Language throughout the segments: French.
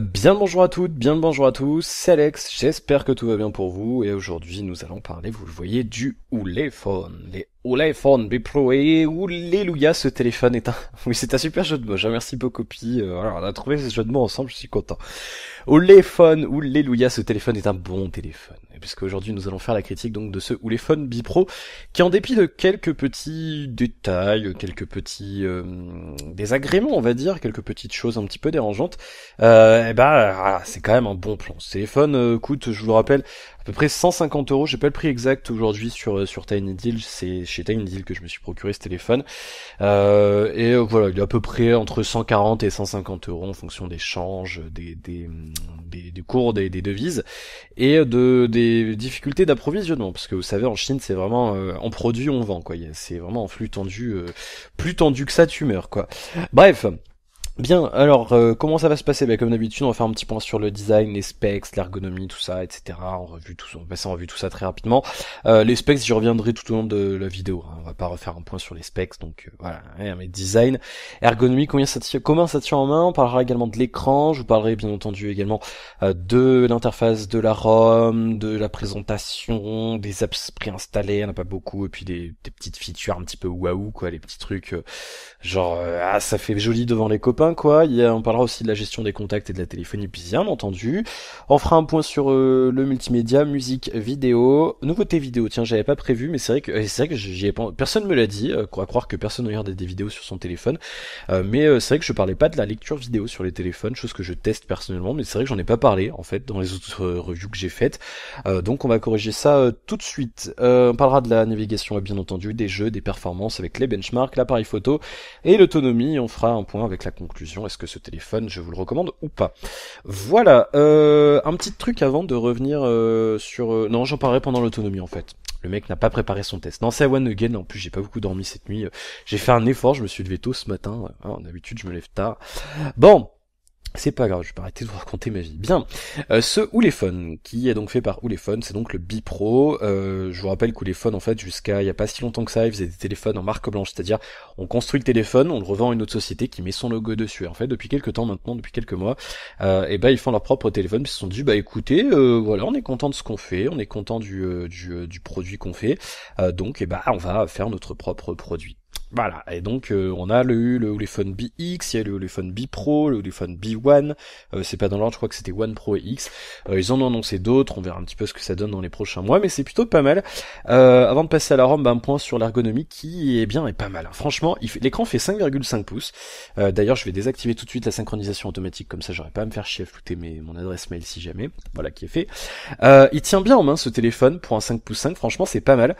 Bien le bonjour à toutes, bien le bonjour à tous, c'est Alex, j'espère que tout va bien pour vous, et aujourd'hui nous allons parler, vous le voyez, du Ouléphone. Les Ouléphone B Pro, et Oulélouia, ce téléphone est un... Oui, c'est un super jeu de mots, merci beaucoup, Copie, voilà, on a trouvé ce jeu de mots ensemble, je suis content. Oulélouia, ce téléphone est un bon téléphone. Et puisque aujourd'hui nous allons faire la critique donc de ce Ouléphone B Pro, qui en dépit de quelques petits détails, quelques petits désagréments on va dire, quelques petites choses un petit peu dérangeantes, c'est quand même un bon plan. Ce téléphone coûte, je vous le rappelle, à peu près 150 euros. J'ai pas le prix exact aujourd'hui sur Tiny Deal. C'est chez Tiny Deal que je me suis procuré ce téléphone. Voilà, il est à peu près entre 140 et 150 euros en fonction des changes, des cours, des devises et des difficultés d'approvisionnement. Parce que vous savez, en Chine, c'est vraiment en produit on vend quoi. C'est vraiment en flux tendu, plus tendu que ça, tu meurs quoi. Bref. Bien, alors comment ça va se passer? Comme d'habitude, on va faire un petit point sur le design, les specs, l'ergonomie, tout ça, etc. On va passer en revue tout ça très rapidement. Les specs, j'y reviendrai tout au long de la vidéo. Hein. On va pas refaire un point sur les specs, donc voilà. Ouais, mais design, ergonomie, comment ça tient en main? On parlera également de l'écran. Je vous parlerai bien entendu également de l'interface de la ROM, de la présentation, des apps préinstallées, il n'y en a pas beaucoup, et puis des petites features un petit peu waouh, quoi, les petits trucs. Ça fait joli devant les copains quoi. On parlera aussi de la gestion des contacts et de la téléphonie bien entendu. On fera un point sur le multimédia, musique, vidéo, nouveauté vidéo. Tiens, j'avais pas prévu, mais c'est vrai que j'y ai pas, personne me l'a dit, à croire que personne regarde des vidéos sur son téléphone. C'est vrai que je parlais pas de la lecture vidéo sur les téléphones, chose que je teste personnellement, mais c'est vrai que j'en ai pas parlé en fait dans les autres reviews que j'ai faites. Donc on va corriger ça tout de suite. On parlera de la navigation bien entendu, des jeux, des performances avec les benchmarks, l'appareil photo et l'autonomie. On fera un point avec la conclusion. Est-ce que ce téléphone, je vous le recommande ou pas? Voilà. Un petit truc avant de revenir sur... Non, j'en parlerai pendant l'autonomie en fait. Le mec n'a pas préparé son test. Non, c'est à One Again. En plus, j'ai pas beaucoup dormi cette nuit. J'ai fait un effort. Je me suis levé tôt ce matin. D'habitude, je me lève tard. Bon. C'est pas grave, je vais pas arrêter de vous raconter ma vie. Bien, ce Ouléphone, qui est donc fait par Ouléphone, c'est donc le Bipro. Je vous rappelle qu'Ouléphone, en fait, jusqu'à il y a pas si longtemps que ça, il faisait des téléphones en marque blanche, c'est-à-dire on construit le téléphone, on le revend à une autre société qui met son logo dessus. Et en fait, depuis quelques temps maintenant, depuis quelques mois, ils font leur propre téléphone, puis ils se sont dit, écoutez, voilà, on est content de ce qu'on fait, on est content du produit qu'on fait, on va faire notre propre produit. Voilà, et donc on a le Ouléphone BX, il y a le Ouléphone B Pro, le Ouléphone B1, c'est pas dans l'ordre, je crois que c'était One Pro et X. Ils en ont annoncé d'autres, on verra un petit peu ce que ça donne dans les prochains mois, mais c'est plutôt pas mal. Avant de passer à la ROM, un point sur l'ergonomie qui est pas mal. Franchement, l'écran fait 5,5 pouces. D'ailleurs, je vais désactiver tout de suite la synchronisation automatique, comme ça j'aurai pas à me faire chier à flouter mon adresse mail si jamais. Voilà qui est fait. Il tient bien en main ce téléphone pour un 5 pouces 5, franchement c'est pas mal.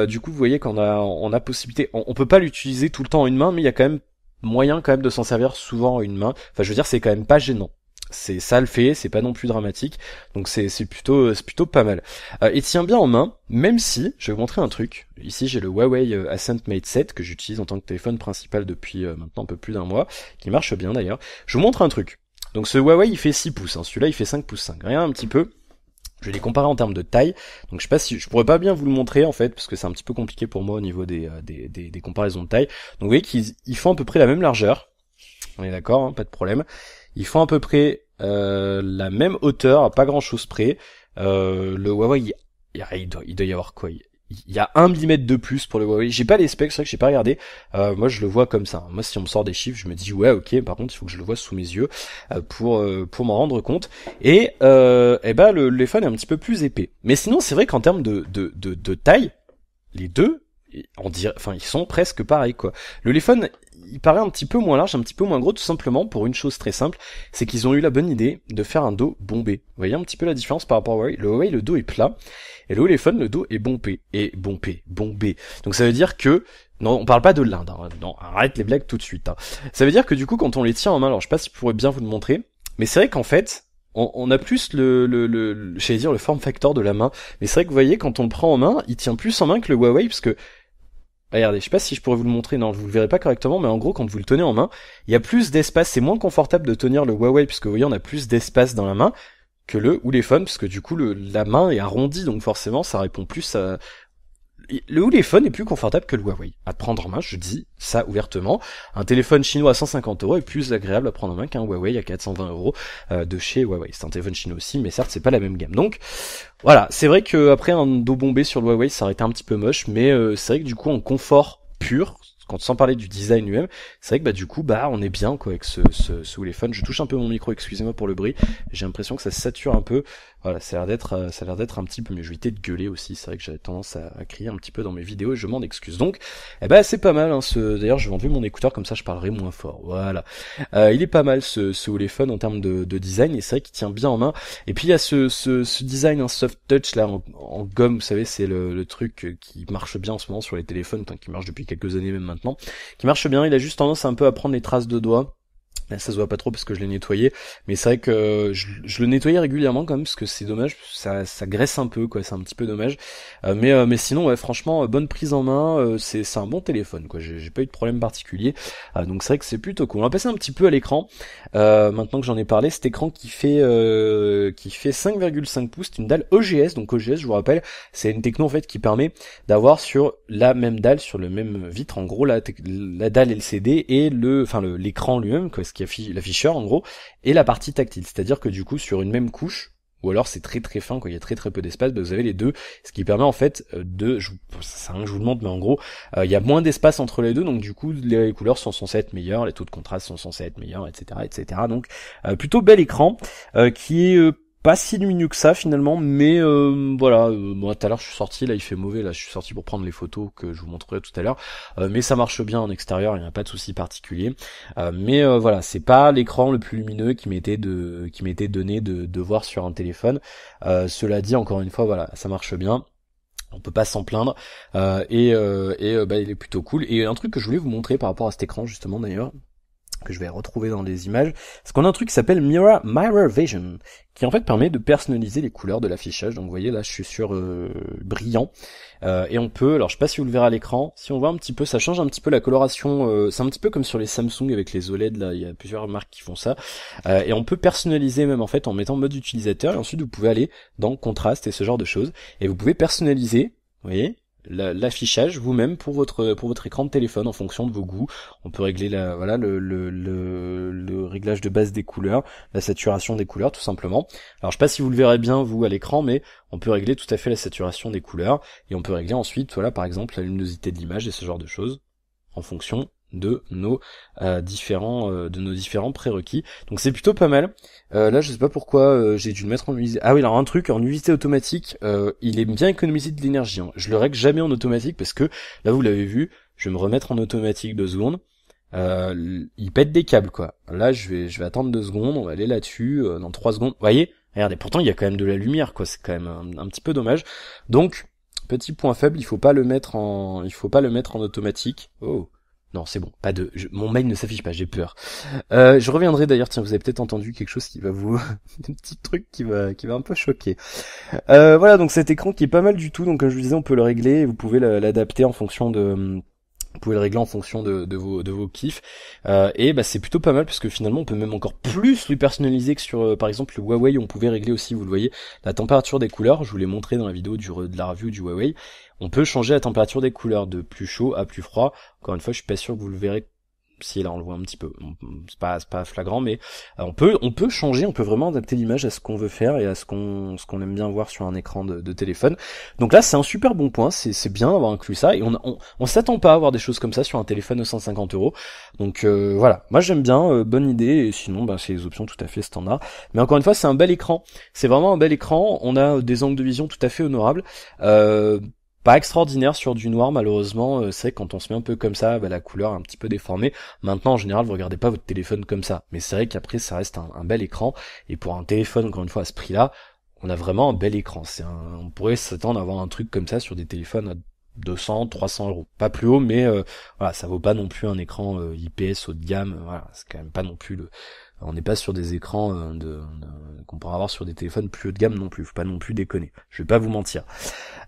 Du coup, vous voyez qu'on a possibilité, on peut pas l'utiliser tout le temps en une main, mais il y a quand même moyen quand même de s'en servir souvent en une main. Enfin, je veux dire, c'est quand même pas gênant. Ça le fait, c'est pas non plus dramatique, donc c'est plutôt pas mal. Il tient bien en main, même si je vais vous montrer un truc. Ici, j'ai le Huawei Ascent Mate 7 que j'utilise en tant que téléphone principal depuis maintenant un peu plus d'un mois, qui marche bien d'ailleurs. Je vous montre un truc. Donc ce Huawei, il fait 6 pouces, hein. Celui-là, il fait 5 pouces 5. Rien un petit peu. Je vais les comparer en termes de taille. Donc je sais pas si je pourrais pas bien vous le montrer en fait parce que c'est un petit peu compliqué pour moi au niveau des comparaisons de taille. Donc vous voyez qu'ils font à peu près la même largeur. On est d'accord, hein, pas de problème. Ils font à peu près la même hauteur, à pas grand chose près. Le Huawei, il doit y avoir quoi? Il y a 1 millimètre de plus pour le Huawei. J'ai pas les specs, c'est vrai que j'ai pas regardé. Moi, je le vois comme ça. Moi, si on me sort des chiffres, je me dis ouais, ok. Par contre, il faut que je le vois sous mes yeux pour m'en rendre compte. Le téléphone est un petit peu plus épais. Mais sinon, c'est vrai qu'en termes de taille, les deux, ils sont presque pareils quoi. Le téléphone, il paraît un petit peu moins large, un petit peu moins gros, tout simplement pour une chose très simple, c'est qu'ils ont eu la bonne idée de faire un dos bombé. Vous voyez un petit peu la différence par rapport au Huawei. Le Huawei, le dos est plat, et le téléphone, le dos est bombé. Bombé. Donc ça veut dire que, non, on parle pas de l'Inde, hein. Non, arrête les blagues tout de suite, hein. Ça veut dire que du coup, quand on les tient en main, alors je sais pas si je pourrais bien vous le montrer, mais c'est vrai qu'en fait, on a plus j'allais dire le form factor de la main, mais c'est vrai que vous voyez, quand on le prend en main, il tient plus en main que le Huawei, parce que regardez, je sais pas si je pourrais vous le montrer, non, vous le verrez pas correctement, mais en gros, quand vous le tenez en main, il y a plus d'espace, c'est moins confortable de tenir le Huawei, puisque vous voyez, on a plus d'espace dans la main que le Ouléphone, parce que du coup, la main est arrondie, donc forcément, ça répond plus à... le Huawei est plus confortable que le Huawei. À prendre en main, je dis ça ouvertement. Un téléphone chinois à 150 euros est plus agréable à prendre en main qu'un Huawei à 420 euros de chez Huawei. C'est un téléphone chinois aussi, mais certes, c'est pas la même gamme. Donc, voilà. C'est vrai que après un dos bombé sur le Huawei, ça aurait été un petit peu moche, mais c'est vrai que du coup, en confort pur, sans parler du design lui-même, c'est vrai que du coup on est bien quoi avec ce téléphone. Je touche un peu mon micro, excusez-moi pour le bruit. J'ai l'impression que ça sature un peu. Voilà, ça a l'air d'être un petit peu mieux. Je vais éviter de gueuler aussi. C'est vrai que j'avais tendance à crier un petit peu dans mes vidéos et je m'en excuse. Donc, c'est pas mal. D'ailleurs, je vais enlever mon écouteur comme ça, je parlerai moins fort. Voilà. Il est pas mal ce téléphone en termes de design et c'est vrai qu'il tient bien en main. Et puis il y a ce design, un soft touch là en gomme. Vous savez, c'est le truc qui marche bien en ce moment sur les téléphones, qui marche depuis quelques années même maintenant, qui marche bien. Il a juste tendance un peu à prendre les traces de doigts. Là, ça se voit pas trop parce que je l'ai nettoyé, mais c'est vrai que je le nettoyais régulièrement quand même parce que c'est dommage, ça graisse un peu quoi, c'est un petit peu dommage. Mais sinon ouais, franchement bonne prise en main, c'est un bon téléphone quoi, j'ai pas eu de problème particulier. Donc c'est vrai que c'est plutôt cool. On va passer un petit peu à l'écran. Maintenant que j'en ai parlé, cet écran qui fait 5,5 pouces, c'est une dalle OGS. Donc OGS, je vous rappelle, c'est une techno en fait qui permet d'avoir sur la même dalle, sur le même vitre, en gros la dalle LCD et l'écran lui-même quoi, ce qui affiche l'afficheur en gros, et la partie tactile, c'est-à-dire que du coup sur une même couche, ou alors c'est très très fin, il y a très très peu d'espace, vous avez les deux, ce qui permet en fait c'est rien que je vous le montre, mais en gros il y a moins d'espace entre les deux, donc du coup les couleurs sont censées être meilleures, les taux de contraste sont censés être meilleurs, etc. Donc plutôt bel écran qui est pas si lumineux que ça finalement, mais voilà, moi tout à l'heure je suis sorti, là il fait mauvais, là je suis sorti pour prendre les photos que je vous montrerai tout à l'heure, mais ça marche bien en extérieur, il n'y a pas de souci particulier, mais voilà, c'est pas l'écran le plus lumineux qui m'était donné de voir sur un téléphone. Cela dit, encore une fois, voilà, ça marche bien. On peut pas s'en plaindre, il est plutôt cool. Et un truc que je voulais vous montrer par rapport à cet écran justement d'ailleurs, que je vais retrouver dans les images, c'est qu'on a un truc qui s'appelle Mirror Vision, qui en fait permet de personnaliser les couleurs de l'affichage. Donc vous voyez là je suis sur brillant, et on peut, alors je sais pas si vous le verrez à l'écran, si on voit un petit peu, ça change un petit peu la coloration, c'est un petit peu comme sur les Samsung avec les OLED là, il y a plusieurs marques qui font ça, et on peut personnaliser même en fait en mettant mode utilisateur, et ensuite vous pouvez aller dans contraste et ce genre de choses, et vous pouvez personnaliser, vous voyez, l'affichage vous-même pour votre écran de téléphone en fonction de vos goûts. On peut régler le réglage de base des couleurs, la saturation des couleurs tout simplement. Alors je sais pas si vous le verrez bien vous à l'écran, mais on peut régler tout à fait la saturation des couleurs et on peut régler ensuite voilà par exemple la luminosité de l'image et ce genre de choses en fonction de nos différents prérequis. Donc c'est plutôt pas mal. Là je sais pas pourquoi j'ai dû le mettre en luminosité. Ah oui, alors un truc en luminosité automatique, il est bien économisé de l'énergie. Hein. Je le règle jamais en automatique parce que là vous l'avez vu, je vais me remettre en automatique 2 secondes. Il pète des câbles quoi. Là je vais attendre 2 secondes, on va aller là-dessus dans 3 secondes. Vous voyez, regardez, pourtant il y a quand même de la lumière quoi. C'est quand même un petit peu dommage. Donc petit point faible, il faut pas le mettre en automatique. Oh. Non, c'est bon, pas de... mon mail ne s'affiche pas, j'ai peur. Je reviendrai d'ailleurs, tiens, vous avez peut-être entendu quelque chose qui va vous... un petit truc qui va un peu choquer. Voilà, donc cet écran qui est pas mal du tout, donc comme je vous disais, on peut le régler, et vous pouvez l'adapter en fonction de... Vous pouvez le régler en fonction de vos kiffs, et c'est plutôt pas mal parce que finalement on peut même encore plus lui personnaliser que sur par exemple le Huawei. On pouvait régler aussi, vous le voyez, la température des couleurs. Je vous l'ai montré dans la vidéo de la review du Huawei. On peut changer la température des couleurs de plus chaud à plus froid. Encore une fois, je suis pas sûr que vous le verrez. Si là on le voit un petit peu, c'est pas flagrant, mais on peut changer, on peut vraiment adapter l'image à ce qu'on veut faire et à ce qu'on aime bien voir sur un écran de téléphone. Donc là c'est un super bon point, c'est bien d'avoir inclus ça et on s'attend pas à avoir des choses comme ça sur un téléphone de 150 euros. Donc voilà, moi j'aime bien, bonne idée, et sinon c'est des options tout à fait standards. Mais encore une fois c'est un bel écran, c'est vraiment un bel écran, on a des angles de vision tout à fait honorables. Pas extraordinaire sur du noir malheureusement, c'est vrai que quand on se met un peu comme ça, la couleur est un petit peu déformée. Maintenant en général vous regardez pas votre téléphone comme ça, mais c'est vrai qu'après ça reste un bel écran, et pour un téléphone encore une fois à ce prix là, on a vraiment un bel écran. On pourrait s'attendre à avoir un truc comme ça sur des téléphones à 200, 300 euros, pas plus haut, mais voilà, ça vaut pas non plus un écran IPS haut de gamme, voilà, c'est quand même pas non plus on n'est pas sur des écrans qu'on pourra avoir sur des téléphones plus haut de gamme non plus, faut pas non plus déconner, je vais pas vous mentir.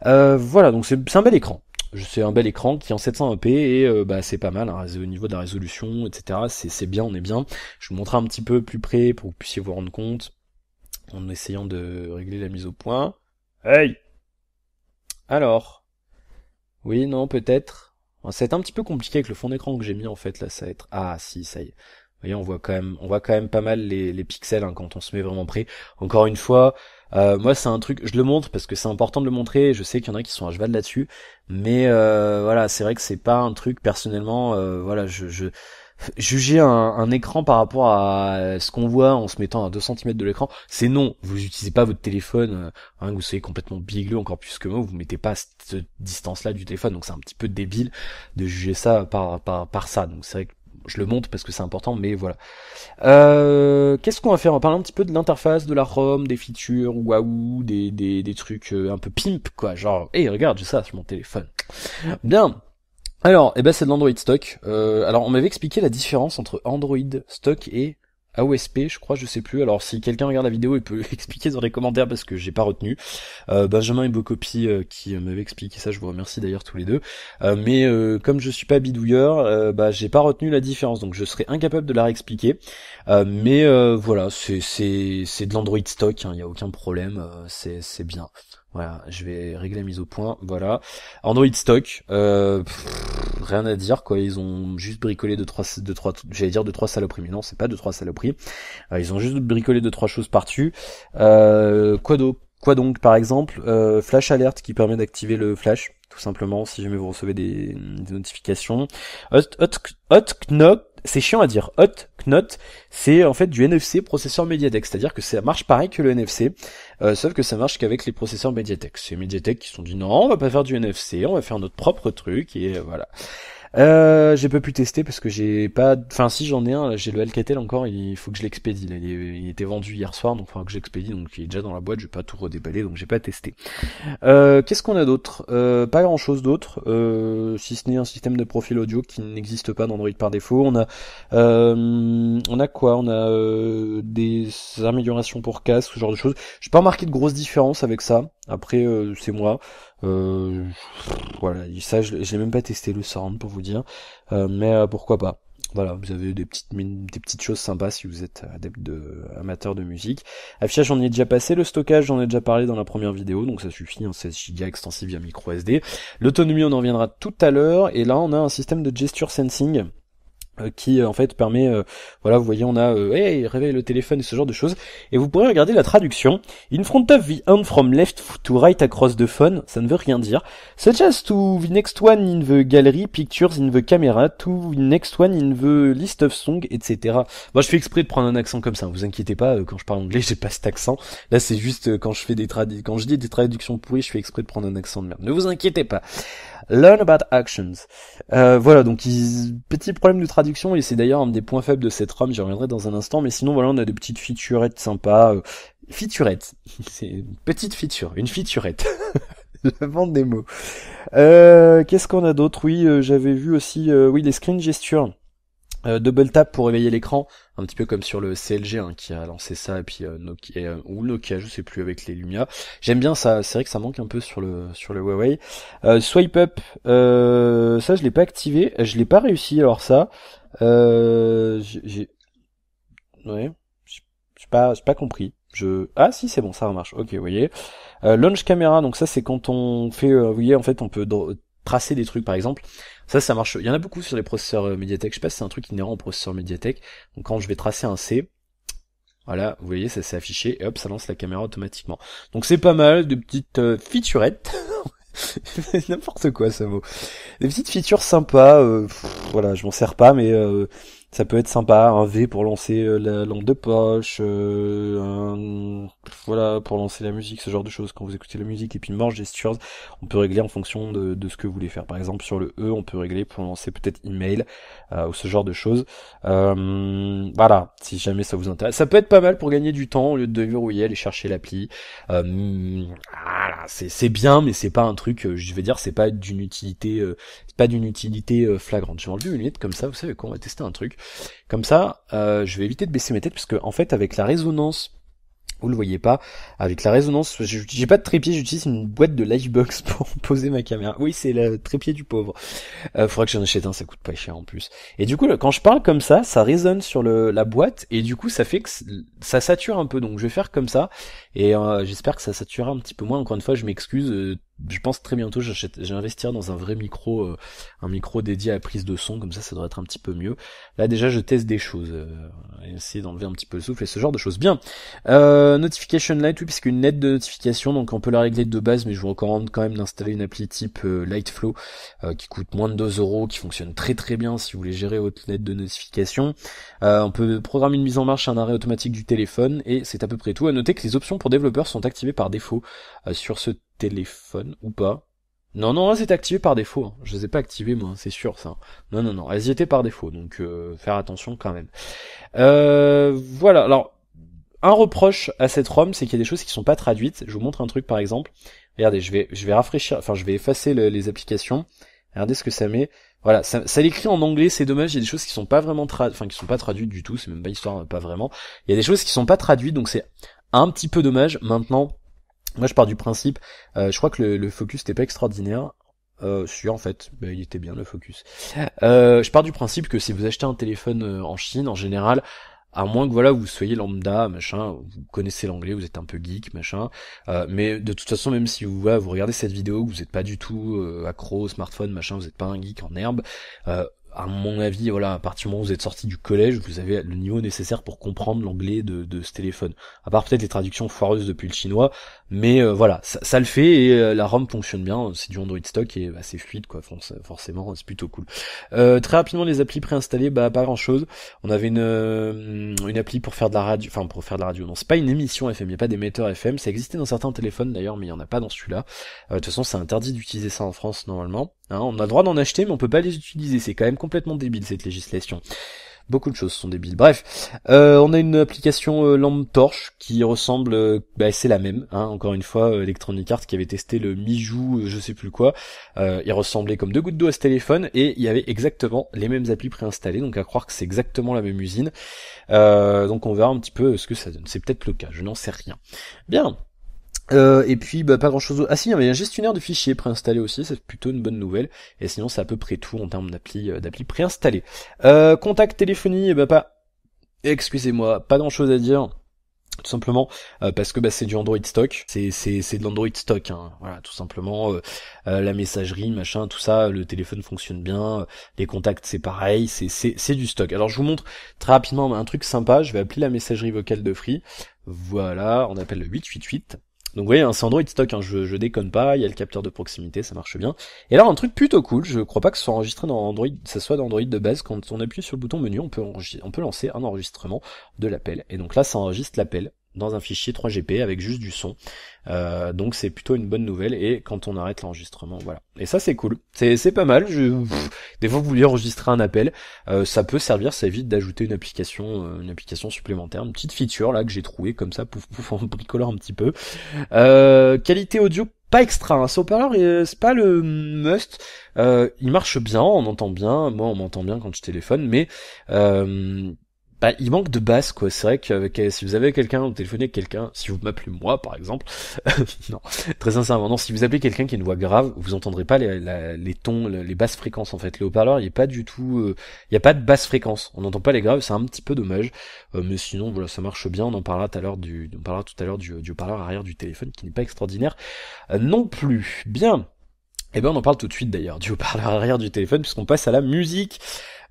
Voilà, donc c'est un bel écran. C'est un bel écran qui est en 720p et c'est pas mal hein, au niveau de la résolution, etc. C'est bien, on est bien. Je vais vous montrer un petit peu plus près pour que vous puissiez vous rendre compte en essayant de régler la mise au point. Hey! Alors, Oui, non, peut-être. C'est un petit peu compliqué avec le fond d'écran que j'ai mis en fait là, ça va être. Ah si, ça y est. Vous voyez, on voit quand même pas mal les pixels hein, quand on se met vraiment près. Encore une fois, moi c'est un truc, je le montre parce que c'est important de le montrer. Je sais qu'il y en a qui sont à cheval là-dessus, mais voilà, c'est vrai que c'est pas un truc personnellement. Voilà, juger un écran par rapport à ce qu'on voit en se mettant à 2 centimètres de l'écran, c'est non. Vous utilisez pas votre téléphone, hein, que vous soyez complètement bigleux encore plus que moi, vous mettez pas à cette distance-là du téléphone, donc c'est un petit peu débile de juger ça par ça. Donc c'est vrai que je le montre parce que c'est important, mais voilà. Qu'est-ce qu'on va faire? On va parler un petit peu de l'interface, de la ROM, des features, waouh, des trucs un peu pimp, quoi. Genre, hey, regarde, j'ai ça sur mon téléphone. Bien. Alors, eh ben c'est de l'Android stock. Alors, on m'avait expliqué la différence entre Android stock et AOSP, je crois, je sais plus. Alors, si quelqu'un regarde la vidéo, il peut expliquer dans les commentaires parce que j'ai pas retenu. Benjamin et Bocopi qui m'avait expliqué ça, je vous remercie d'ailleurs tous les deux. Mais comme je suis pas bidouilleur, j'ai pas retenu la différence, donc je serais incapable de la réexpliquer. Mais voilà, c'est de l'Android stock, il y a aucun problème, c'est bien. Voilà, je vais régler la mise au point, voilà. Android stock, rien à dire quoi, ils ont juste bricolé j'allais dire deux trois saloperies, mais non, c'est pas deux trois saloperies. Ils ont juste bricolé deux trois choses par-dessus. Quoi donc par exemple, Flash Alert qui permet d'activer le flash, tout simplement, si jamais vous recevez des notifications. Hot Knock, c'est chiant à dire. Hot Knot, c'est en fait du NFC processeur Mediatek, c'est-à-dire que ça marche pareil que le NFC, sauf que ça marche qu'avec les processeurs Mediatek. C'est Mediatek qui se sont dit non, on va pas faire du NFC, on va faire notre propre truc, et voilà. J'ai pas pu tester parce que j'ai pas, enfin si j'en ai un, j'ai le Alcatel encore, il faut que je l'expédie, là, il était vendu hier soir, donc il faudra que j'expédie, donc il est déjà dans la boîte, je vais pas tout redéballer, donc j'ai pas testé. Qu'est-ce qu'on a d'autre? Pas grand chose d'autre, si ce n'est un système de profil audio qui n'existe pas dans Android par défaut. On a quoi? On a des améliorations pour casque, ce genre de choses. J'ai pas remarqué de grosses différences avec ça. Après, c'est moi. Euh, voilà, ça je l'ai même pas testé le sound pour vous dire, mais pourquoi pas. Voilà, vous avez des petites choses sympas si vous êtes amateur de musique. Affichage, j'en ai déjà passé. Le stockage, j'en ai déjà parlé dans la première vidéo, donc ça suffit, hein, 16 Go extensible via micro SD. L'autonomie, on en reviendra tout à l'heure. Et là, on a un système de gesture sensing qui en fait permet, voilà, vous voyez, on a hey, réveille le téléphone et ce genre de choses, et vous pourrez regarder la traduction. In front of the hand from left to right across the phone, ça ne veut rien dire. Such as to the next one in the gallery, pictures in the camera, to the next one in the list of songs, etc. Moi je fais exprès de prendre un accent comme ça, vous inquiétez pas, quand je parle anglais j'ai pas cet accent. Là c'est juste quand je fais quand je dis des traductions pourries, je fais exprès de prendre un accent de merde. Ne vous inquiétez pas. Learn about actions. Voilà, donc petit problème de traduction, et c'est d'ailleurs un des points faibles de cette ROM, j'y reviendrai dans un instant, mais sinon voilà, on a des petites featurettes sympas. Featurettes, c'est une petite feature, une featurette. Je vends des mots. Qu'est-ce qu'on a d'autre? Oui, j'avais vu aussi, oui, les screen gestures. Double tap pour réveiller l'écran, un petit peu comme sur le CLG hein, qui a lancé ça, et puis Nokia ou Nokia, je sais plus, avec les Lumia. J'aime bien ça, c'est vrai que ça manque un peu sur le Huawei. Swipe up, ça je l'ai pas activé, je l'ai pas réussi. Alors ça, ouais, j'ai pas compris. Ah si, c'est bon, ça marche. Ok, vous voyez. Launch camera, donc ça c'est quand on fait, vous voyez, en fait on peut tracer des trucs par exemple. Ça marche. Il y en a beaucoup sur les processeurs Mediatek. Je sais pas si c'est un truc inhérent au processeur Mediatek. Donc quand je vais tracer un C, voilà, vous voyez, ça s'est affiché et hop, ça lance la caméra automatiquement. Donc c'est pas mal, de petites featurettes. N'importe quoi ça vaut. Des petites features sympas. Voilà, je m'en sers pas, mais ça peut être sympa. Un V pour lancer la lampe de poche, voilà, pour lancer la musique, ce genre de choses. Quand vous écoutez la musique, et puis More Gestures, on peut régler en fonction de ce que vous voulez faire. Par exemple, sur le E, on peut régler pour lancer peut-être email ou ce genre de choses. Voilà, si jamais ça vous intéresse. Ça peut être pas mal pour gagner du temps au lieu de verrouiller, aller chercher l'appli. Voilà, c'est bien, mais c'est pas un truc, je vais dire, c'est pas d'une utilité, flagrante. Je vais enlever une lunette comme ça, vous savez quoi, on va tester un truc. Comme ça, je vais éviter de baisser mes têtes, parce que en fait, avec la résonance, vous le voyez pas, avec la résonance, j'ai pas de trépied, j'utilise une boîte de Livebox pour poser ma caméra. Oui, c'est le trépied du pauvre. Faudra que j'en achète un, ça coûte pas cher en plus. Et du coup, là, quand je parle comme ça résonne sur la boîte, et du coup, ça fait que ça sature un peu. Donc, je vais faire comme ça, et j'espère que ça saturera un petit peu moins. Encore une fois, je m'excuse. je pense très bientôt j'ai investir dans un vrai micro, un micro dédié à la prise de son, comme ça devrait être un petit peu mieux. Là déjà je teste des choses, essayer d'enlever un petit peu le souffle et ce genre de choses. Bien, Notification Light, oui, puisque une lettre de notification, donc on peut la régler de base, mais je vous recommande quand même d'installer une appli type Lightflow, qui coûte moins de 2 €, qui fonctionne très très bien si vous voulez gérer votre lettre de notification. On peut programmer une mise en marche et un arrêt automatique du téléphone, et c'est à peu près tout. À noter que les options pour développeurs sont activées par défaut sur ce téléphone ou pas. Non, non, c'est activé par défaut. Hein. Je les ai pas activés, moi, c'est sûr, ça. Non, non, non, elles y étaient par défaut, donc faire attention quand même. Voilà, alors, un reproche à cette ROM, c'est qu'il y a des choses qui sont pas traduites. Je vous montre un truc, par exemple. Regardez, je vais rafraîchir, enfin, je vais effacer les applications. Regardez ce que ça met. Voilà, ça l'écrit en anglais, c'est dommage, il y a des choses qui sont pas vraiment qui sont pas traduites du tout, c'est même pas histoire, pas vraiment. Il y a des choses qui sont pas traduites, donc c'est un petit peu dommage. Maintenant, moi je pars du principe, je crois que le focus n'était pas extraordinaire. Si en fait, il était bien le focus. Je pars du principe que si vous achetez un téléphone en Chine, en général, à moins que voilà vous soyez lambda, machin, vous connaissez l'anglais, vous êtes un peu geek, machin, mais de toute façon même si vous regardez cette vidéo, que vous n'êtes pas du tout accro au smartphone, machin, vous n'êtes pas un geek en herbe, à mon avis, voilà, à partir du moment où vous êtes sorti du collège, vous avez le niveau nécessaire pour comprendre l'anglais de ce téléphone. À part peut-être les traductions foireuses depuis le chinois, mais voilà, ça le fait et la ROM fonctionne bien, c'est du Android stock et c'est fluide quoi, forcément, c'est plutôt cool. Très rapidement les applis préinstallées, pas grand chose. On avait une appli pour faire de la radio, enfin pour faire de la radio, non, c'est pas une émission FM, il n'y a pas d'émetteur FM, ça existait dans certains téléphones d'ailleurs, mais il y en a pas dans celui-là. De toute façon, c'est interdit d'utiliser ça en France normalement. Hein, on a le droit d'en acheter, mais on peut pas les utiliser. C'est quand même complètement débile cette législation. Beaucoup de choses sont débiles. Bref, on a une application lampe torche qui ressemble, c'est la même. Hein, encore une fois, Electronic Arts qui avait testé le Mijou, je sais plus quoi. Il ressemblait comme deux gouttes d'eau à ce téléphone et il y avait exactement les mêmes applis préinstallées. Donc à croire que c'est exactement la même usine. Donc on verra un petit peu ce que ça donne. C'est peut-être le cas. Je n'en sais rien. Bien. Et puis pas grand chose. Ah si, il y avait un gestionnaire de fichiers préinstallé aussi, c'est plutôt une bonne nouvelle. Et sinon c'est à peu près tout en termes d'appli préinstallé. Contact téléphonie, excusez-moi, pas grand chose à dire. Tout simplement parce que c'est du Android stock, c'est de l'Android stock, hein. Voilà, tout simplement. La messagerie, machin, tout ça, le téléphone fonctionne bien, les contacts c'est pareil, c'est du stock. Alors je vous montre très rapidement un truc sympa. Je vais appeler la messagerie vocale de Free. Voilà, on appelle le 888. Donc vous voyez, hein, c'est Android stock, hein, je déconne pas, il y a le capteur de proximité, ça marche bien. Et alors un truc plutôt cool, je crois pas que ce soit enregistré dans Android, ça soit dans Android de base, quand on appuie sur le bouton menu, on peut lancer un enregistrement de l'appel. Et donc là, ça enregistre l'appel dans un fichier 3GP avec juste du son. Donc c'est plutôt une bonne nouvelle, et quand on arrête l'enregistrement, voilà. Et ça c'est cool, c'est pas mal. Des fois vous voulez enregistrer un appel, ça peut servir, ça évite d'ajouter une application supplémentaire, une petite feature là que j'ai trouvée comme ça, pouf pouf, en bricolant un petit peu. Qualité audio pas extra, hein. Ce haut-parleur c'est pas le must. Il marche bien, on entend bien, moi on m'entend bien quand je téléphone, mais il manque de basse, quoi. C'est vrai que si vous avez quelqu'un, vous téléphonez avec quelqu'un, si vous m'appelez moi, par exemple, non, très sincèrement, non, si vous appelez quelqu'un qui a une voix grave, vous entendrez pas les tons, les basses fréquences, en fait. Le haut-parleur, il est pas du tout, il y a pas de basse fréquence. On n'entend pas les graves, c'est un petit peu dommage. Mais sinon, voilà, ça marche bien. On en parlera tout à l'heure du haut-parleur arrière du téléphone, qui n'est pas extraordinaire, non plus. Bien. Eh ben, on en parle tout de suite, d'ailleurs, du haut-parleur arrière du téléphone, puisqu'on passe à la musique.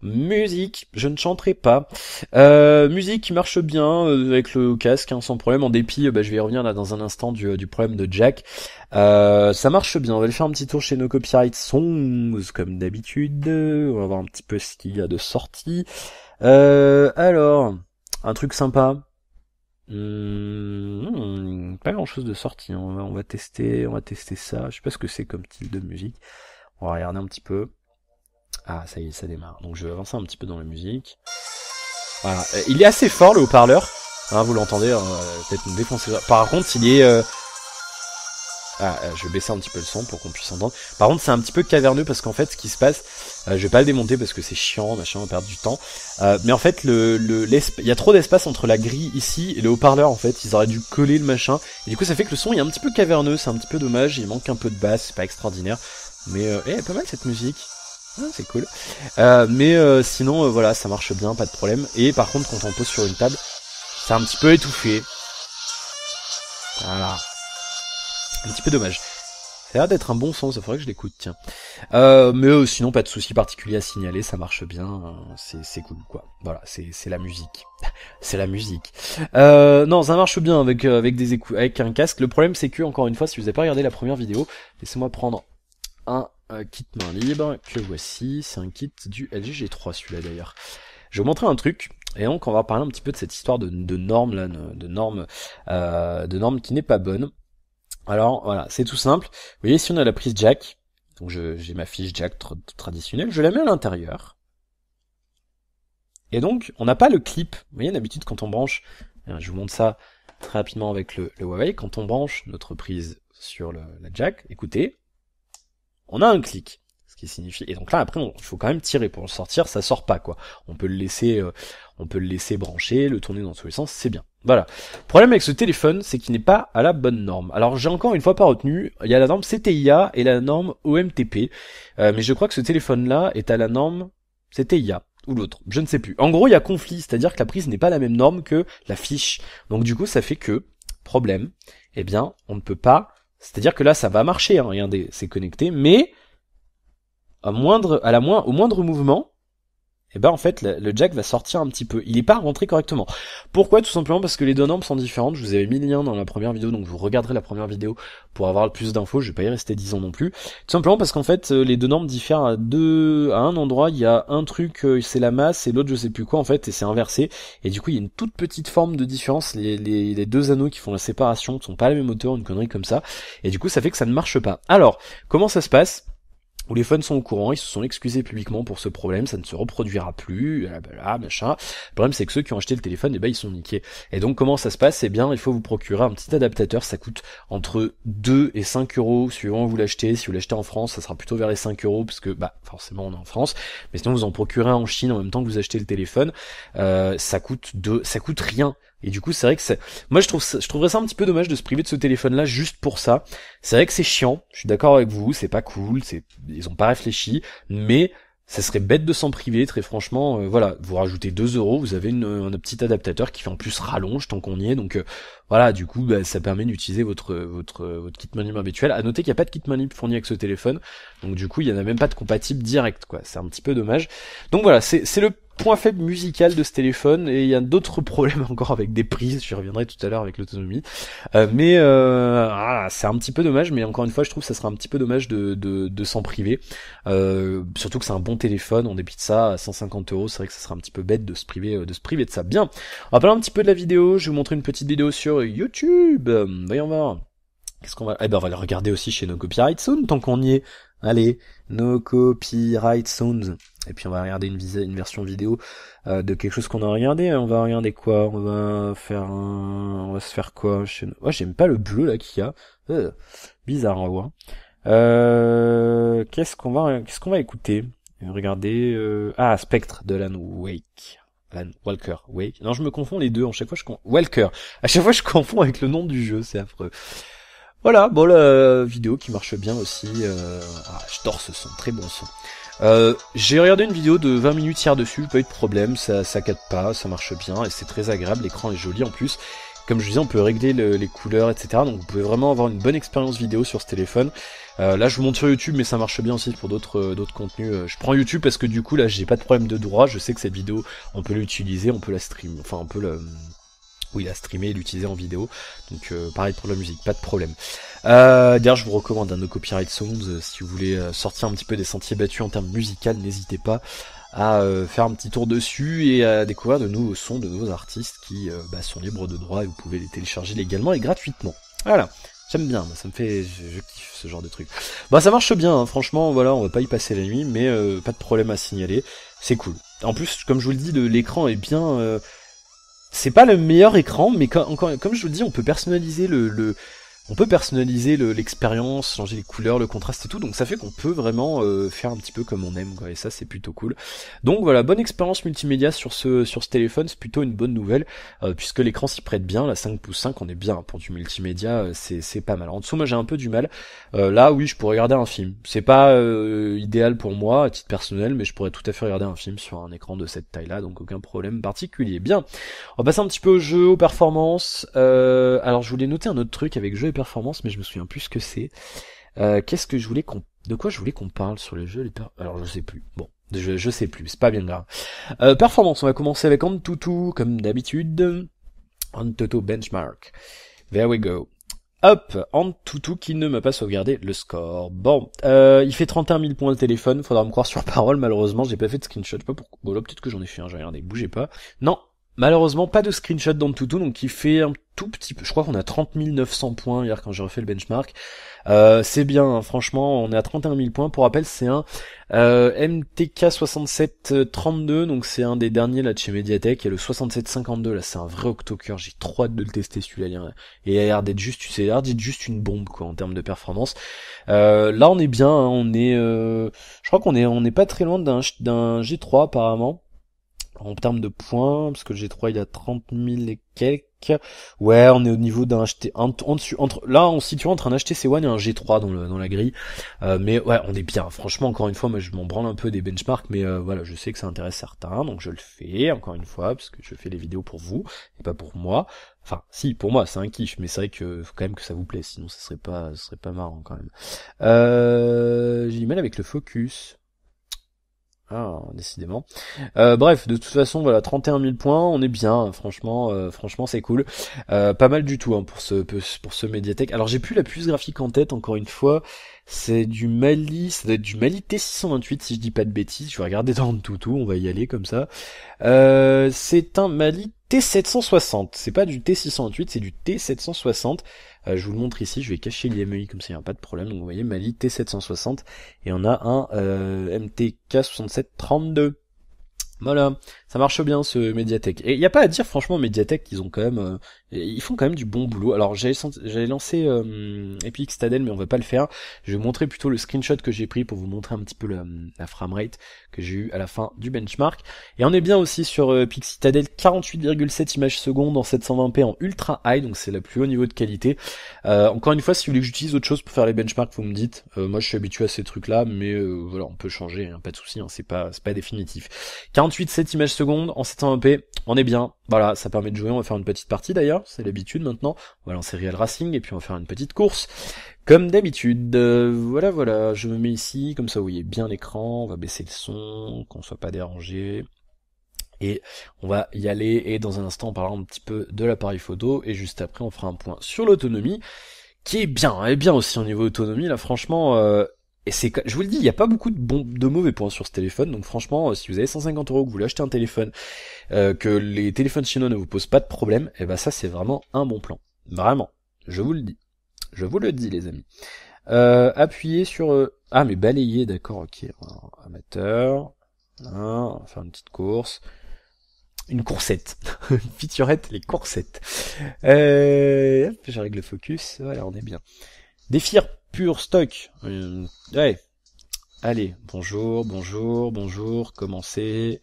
Musique, je ne chanterai pas. Musique qui marche bien avec le casque, hein, sans problème. En dépit, je vais y revenir là dans un instant du problème de jack. Ça marche bien. On va aller faire un petit tour chez nos copyright songs comme d'habitude. On va voir un petit peu ce qu'il y a de sorti. Alors, un truc sympa. Pas grand chose de sorti. Hein. On va tester ça. Je sais pas ce que c'est comme style de musique. On va regarder un petit peu. Ah, ça y est, ça démarre. Donc je vais avancer un petit peu dans la musique. Voilà. Il est assez fort le haut-parleur. Hein, vous l'entendez, peut-être me défoncer. Par contre, il est... je vais baisser un petit peu le son pour qu'on puisse entendre. Par contre, c'est un petit peu caverneux parce qu'en fait, ce qui se passe... je vais pas le démonter parce que c'est chiant, machin, on va perdre du temps. Mais en fait, il y a trop d'espace entre la grille ici et le haut-parleur, en fait. Ils auraient dû coller le machin. Et du coup, ça fait que le son est un petit peu caverneux. C'est un petit peu dommage. Il manque un peu de basse. C'est pas extraordinaire. Mais, pas mal cette musique. Ah, c'est cool. Mais sinon, voilà, ça marche bien, pas de problème. Et par contre, quand on pose sur une table, c'est un petit peu étouffé. Voilà. Un petit peu dommage. Ça a l'air d'être un bon son, ça faudrait que je l'écoute, tiens. Mais sinon, pas de souci particulier à signaler, ça marche bien, c'est cool, quoi. Voilà, c'est la musique. C'est la musique. Non, ça marche bien avec un casque. Le problème, c'est que, encore une fois, si vous n'avez pas regardé la première vidéo, laissez-moi prendre un kit main libre, que voici. C'est un kit du LG G3, celui-là, d'ailleurs. Je vais vous montrer un truc. Et donc, on va parler un petit peu de cette histoire de normes, là, de normes qui n'est pas bonne. Alors voilà, c'est tout simple. Vous voyez, si on a la prise jack, donc j'ai ma fiche jack traditionnelle, je la mets à l'intérieur. Et donc, on n'a pas le clip. Vous voyez, d'habitude, quand on branche, je vous montre ça très rapidement avec le Huawei, quand on branche notre prise sur la jack, écoutez, on a un clic. Ce qui signifie, et donc là après il faut quand même tirer pour le sortir, ça sort pas quoi. On peut le laisser brancher, le tourner dans tous les sens, c'est bien. Voilà. Le problème avec ce téléphone, c'est qu'il n'est pas à la bonne norme. Alors j'ai encore une fois pas retenu, il y a la norme CTIA et la norme OMTP, mais je crois que ce téléphone-là est à la norme CTIA ou l'autre, je ne sais plus. En gros il y a conflit, c'est-à-dire que la prise n'est pas la même norme que la fiche. Donc du coup ça fait que, problème, eh bien on ne peut pas, c'est-à-dire que là ça va marcher, hein, regardez, c'est connecté, mais au moindre mouvement, et ben en fait le jack va sortir un petit peu. Il n'est pas rentré correctement. Pourquoi? Tout simplement parce que les deux normes sont différentes. Je vous avais mis le lien dans la première vidéo, donc vous regarderez la première vidéo pour avoir le plus d'infos. Je vais pas y rester 10 ans non plus. Tout simplement parce qu'en fait les deux normes diffèrent à un endroit. Il y a un truc c'est la masse et l'autre je sais plus quoi en fait, et c'est inversé. Et du coup il y a une toute petite forme de différence. Les deux anneaux qui font la séparation ne sont pas la même hauteur, une connerie comme ça. Et du coup ça fait que ça ne marche pas. Alors comment ça se passe? Où les fans sont au courant, ils se sont excusés publiquement pour ce problème, ça ne se reproduira plus, machin. Le problème c'est que ceux qui ont acheté le téléphone, ils sont niqués. Et donc comment ça se passe? Eh bien, il faut vous procurer un petit adaptateur, ça coûte entre 2 et 5 euros suivant où vous l'achetez. Si vous l'achetez en France, ça sera plutôt vers les 5 euros, parce que forcément on est en France, mais sinon vous en procurez un en Chine en même temps que vous achetez le téléphone, ça coûte rien. Et du coup, c'est vrai que moi je trouverais ça un petit peu dommage de se priver de ce téléphone-là juste pour ça. C'est vrai que c'est chiant, je suis d'accord avec vous, c'est pas cool, ils ont pas réfléchi, mais ça serait bête de s'en priver, très franchement. Voilà, vous rajoutez 2 euros, vous avez un petit adaptateur qui fait en plus rallonge tant qu'on y est, donc voilà, du coup, ça permet d'utiliser votre kit manip habituel. À noter qu'il n'y a pas de kit manip fourni avec ce téléphone, donc du coup, il y en a même pas de compatible direct, quoi. C'est un petit peu dommage. Donc voilà, c'est le point faible musical de ce téléphone, et il y a d'autres problèmes encore avec des prises, j'y reviendrai tout à l'heure avec l'autonomie, mais c'est un petit peu dommage, mais encore une fois je trouve que ça serait un petit peu dommage de s'en priver, surtout que c'est un bon téléphone, en dépit de ça, à 150 euros, c'est vrai que ça serait un petit peu bête de se priver de ça. Bien, on va parler un petit peu de la vidéo, je vais vous montrer une petite vidéo sur YouTube, voyons voir, qu'est-ce qu'on va... on va le regarder aussi chez No Copyright Sound, tant qu'on y est. Allez, No Copyright Sounds. Et puis on va regarder une version vidéo de quelque chose qu'on a regardé. On va regarder quoi? On va se faire quoi? J'aime pas le bleu là qu'il y a. Bizarre à voir. Qu'est-ce qu'on va écouter? Regardez. Spectre de Alan Wake. Alan Walker. Wake. Non, je me confonds les deux. À chaque fois Walker. À chaque fois je confonds avec le nom du jeu. C'est affreux. Voilà, bon, la vidéo qui marche bien aussi, j'adore ce son, très bon son. J'ai regardé une vidéo de 20 minutes hier dessus, pas eu de problème, ça capte pas, ça marche bien, et c'est très agréable, l'écran est joli en plus. Comme je disais, on peut régler les couleurs, etc. Donc vous pouvez vraiment avoir une bonne expérience vidéo sur ce téléphone. Là je vous montre sur YouTube, mais ça marche bien aussi pour d'autres contenus. Je prends YouTube parce que du coup là j'ai pas de problème de droit, je sais que cette vidéo, on peut l'utiliser, on peut la stream, enfin on peut la streamer et l'utiliser en vidéo, donc pareil pour la musique, pas de problème. D'ailleurs je vous recommande un No Copyright Songs, si vous voulez sortir un petit peu des sentiers battus en termes musicaux, n'hésitez pas à faire un petit tour dessus et à découvrir de nouveaux sons, de nouveaux artistes qui sont libres de droit, et vous pouvez les télécharger légalement et gratuitement. Voilà, j'aime bien, ça me fait, je kiffe ce genre de truc. Ça marche bien, hein, franchement, voilà, on va pas y passer la nuit, mais pas de problème à signaler, c'est cool. En plus, comme je vous le dis, l'écran est bien... c'est pas le meilleur écran, mais comme je vous le dis, on peut personnaliser l'expérience, changer les couleurs, le contraste et tout, donc ça fait qu'on peut vraiment faire un petit peu comme on aime, quoi, et ça c'est plutôt cool. Donc voilà, bonne expérience multimédia sur ce téléphone, c'est plutôt une bonne nouvelle, puisque l'écran s'y prête bien, la 5/5, on est bien pour du multimédia, c'est pas mal. En dessous, moi j'ai un peu du mal, là oui, je pourrais regarder un film, c'est pas idéal pour moi à titre personnel, mais je pourrais tout à fait regarder un film sur un écran de cette taille-là, donc aucun problème particulier. Bien, on va passer un petit peu au jeu, aux performances. Alors je voulais noter un autre truc avec jeu et performance, mais je me souviens plus ce que c'est. Qu'est-ce que je voulais de quoi je voulais qu'on parle sur les jeux, alors je sais plus. Bon, je sais plus, c'est pas bien grave. Performance, on va commencer avec Antutu, comme d'habitude. Antutu Benchmark. There we go. Hop, Antutu qui ne m'a pas sauvegardé le score. Bon, il fait 31 000 points le téléphone, faudra me croire sur parole, malheureusement, j'ai pas fait de screenshot, je sais pas pourquoi. Bon là, peut-être que j'en ai fait un, j'ai regardé, bougez pas. Non, malheureusement, pas de screenshot d'Antutu, donc il fait un tout petit peu, je crois qu'on a 30 900 points hier quand j'ai refait le benchmark. C'est bien, hein, franchement, on est à 31 000 points. Pour rappel, c'est un MTK 6732, donc c'est un des derniers là de chez Mediatek. Il y a le 6752 là, c'est un vrai octocœur. J'ai trop hâte de le tester celui-là. Et il a l'air d'être juste une bombe quoi en termes de performance. Là, on est bien, hein, je crois on est pas très loin d'un G3 apparemment. En termes de points, parce que le G3 il a 30 000 et quelques. Ouais, on est au niveau d'un HT, là on se situe entre un HTC One et un G3 dans la grille. Mais ouais, on est bien. Franchement, encore une fois, moi je m'en branle un peu des benchmarks, mais voilà, je sais que ça intéresse certains, donc je le fais encore une fois, parce que je fais les vidéos pour vous, et pas pour moi. Enfin, si, pour moi, c'est un kiff, mais c'est vrai que faut quand même que ça vous plaise, sinon ce serait pas marrant quand même. J'ai du mal avec le focus. Ah, décidément. Bref, de toute façon, voilà, 31 000 points, on est bien, franchement, c'est cool. Pas mal du tout hein, pour ce Mediatek. Alors j'ai plus la puce graphique en tête, encore une fois. C'est du Mali, ça doit être du Mali T628 si je dis pas de bêtises. Je vais regarder dans le tout, on va y aller comme ça. C'est un Mali T760. C'est pas du T628, c'est du T760. Je vous le montre ici, je vais cacher l'IMEI comme ça, il n'y a pas de problème. Donc vous voyez Mali T760 et on a un MTK 6732. Voilà, ça marche bien ce Mediatek. Et il y a pas à dire franchement Mediatek, ils font quand même du bon boulot. Alors j'avais lancé Epic Stadel mais on va pas le faire. Je vais vous montrer plutôt le screenshot que j'ai pris pour vous montrer un petit peu la framerate que j'ai eu à la fin du benchmark. Et on est bien aussi sur Epic Citadel, 48,7 images secondes en 720p en ultra high, donc c'est le plus haut niveau de qualité. Encore une fois, si vous voulez que j'utilise autre chose pour faire les benchmarks, vous me dites. Moi je suis habitué à ces trucs là, mais voilà, on peut changer, hein, pas de souci, hein, c'est pas définitif. 48,7 images secondes en 720p, on est bien. Voilà, ça permet de jouer, on va faire une petite partie d'ailleurs, c'est l'habitude maintenant. On va lancer Real Racing et puis on va faire une petite course. Comme d'habitude, voilà, je me mets ici, comme ça vous voyez bien l'écran, on va baisser le son, qu'on soit pas dérangé. Et on va y aller, et dans un instant on parlera un petit peu de l'appareil photo, et juste après on fera un point sur l'autonomie, qui est bien, elle est bien aussi au niveau autonomie, là franchement... Et je vous le dis, il n'y a pas beaucoup de mauvais points sur ce téléphone, donc franchement, si vous avez 150 euros, que vous voulez acheter un téléphone, que les téléphones chinois ne vous posent pas de problème, et ben ça c'est vraiment un bon plan. Vraiment, je vous le dis. Je vous le dis les amis. Appuyez sur... Ah mais balayer, d'accord, ok. Alors, amateur. On va faire une petite course. Une coursette. Une featurette, les coursettes. Hop, je règle le focus. Voilà, on est bien. Défi pur stock. Ouais. Allez, bonjour, commencez.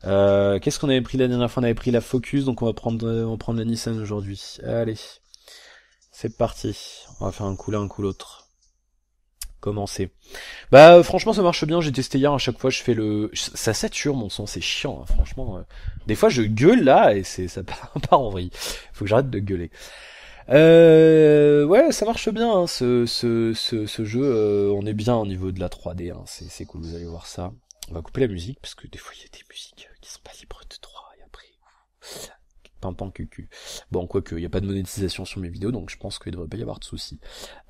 Qu'est-ce qu'on avait pris la dernière fois? On avait pris la Focus, donc on va prendre la Nissan aujourd'hui. Allez, c'est parti. On va faire un coup l'un, un coup l'autre. Commencer. Bah franchement ça marche bien, j'ai testé hier, à chaque fois je fais ça sature mon son, c'est chiant, hein, franchement. Des fois je gueule là et ça part en vrille. Faut que j'arrête de gueuler. Ouais, ça marche bien hein, ce jeu. On est bien au niveau de la 3D. Hein, c'est cool. Vous allez voir ça. On va couper la musique parce que des fois il y a des musiques qui sont pas libres de droit et après pimpant cucu. Bon, quoique il y a pas de monétisation sur mes vidéos, donc je pense qu'il devrait pas y avoir de soucis.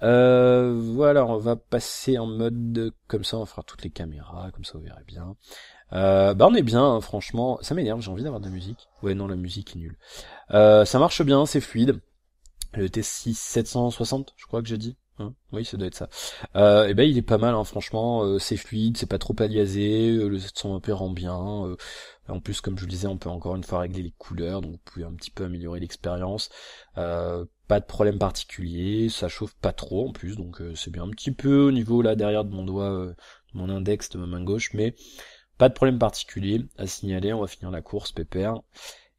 Voilà, on va passer en mode comme ça. On fera toutes les caméras, comme ça vous verrez bien. Bah on est bien, hein, franchement. Ça m'énerve. J'ai envie d'avoir de la musique. Ouais, non, la musique est nulle. Ça marche bien, c'est fluide. Le T6 760, je crois que j'ai dit. Hein, oui, ça doit être ça. Et ben il est pas mal, hein, franchement. C'est fluide, c'est pas trop aliasé. Le 720p rend bien. En plus, comme je le disais, on peut encore une fois régler les couleurs, donc vous pouvez un petit peu améliorer l'expérience. Pas de problème particulier, ça chauffe pas trop en plus, donc c'est bien un petit peu au niveau là derrière de mon doigt, de mon index de ma main gauche, mais pas de problème particulier à signaler. On va finir la course, pépère.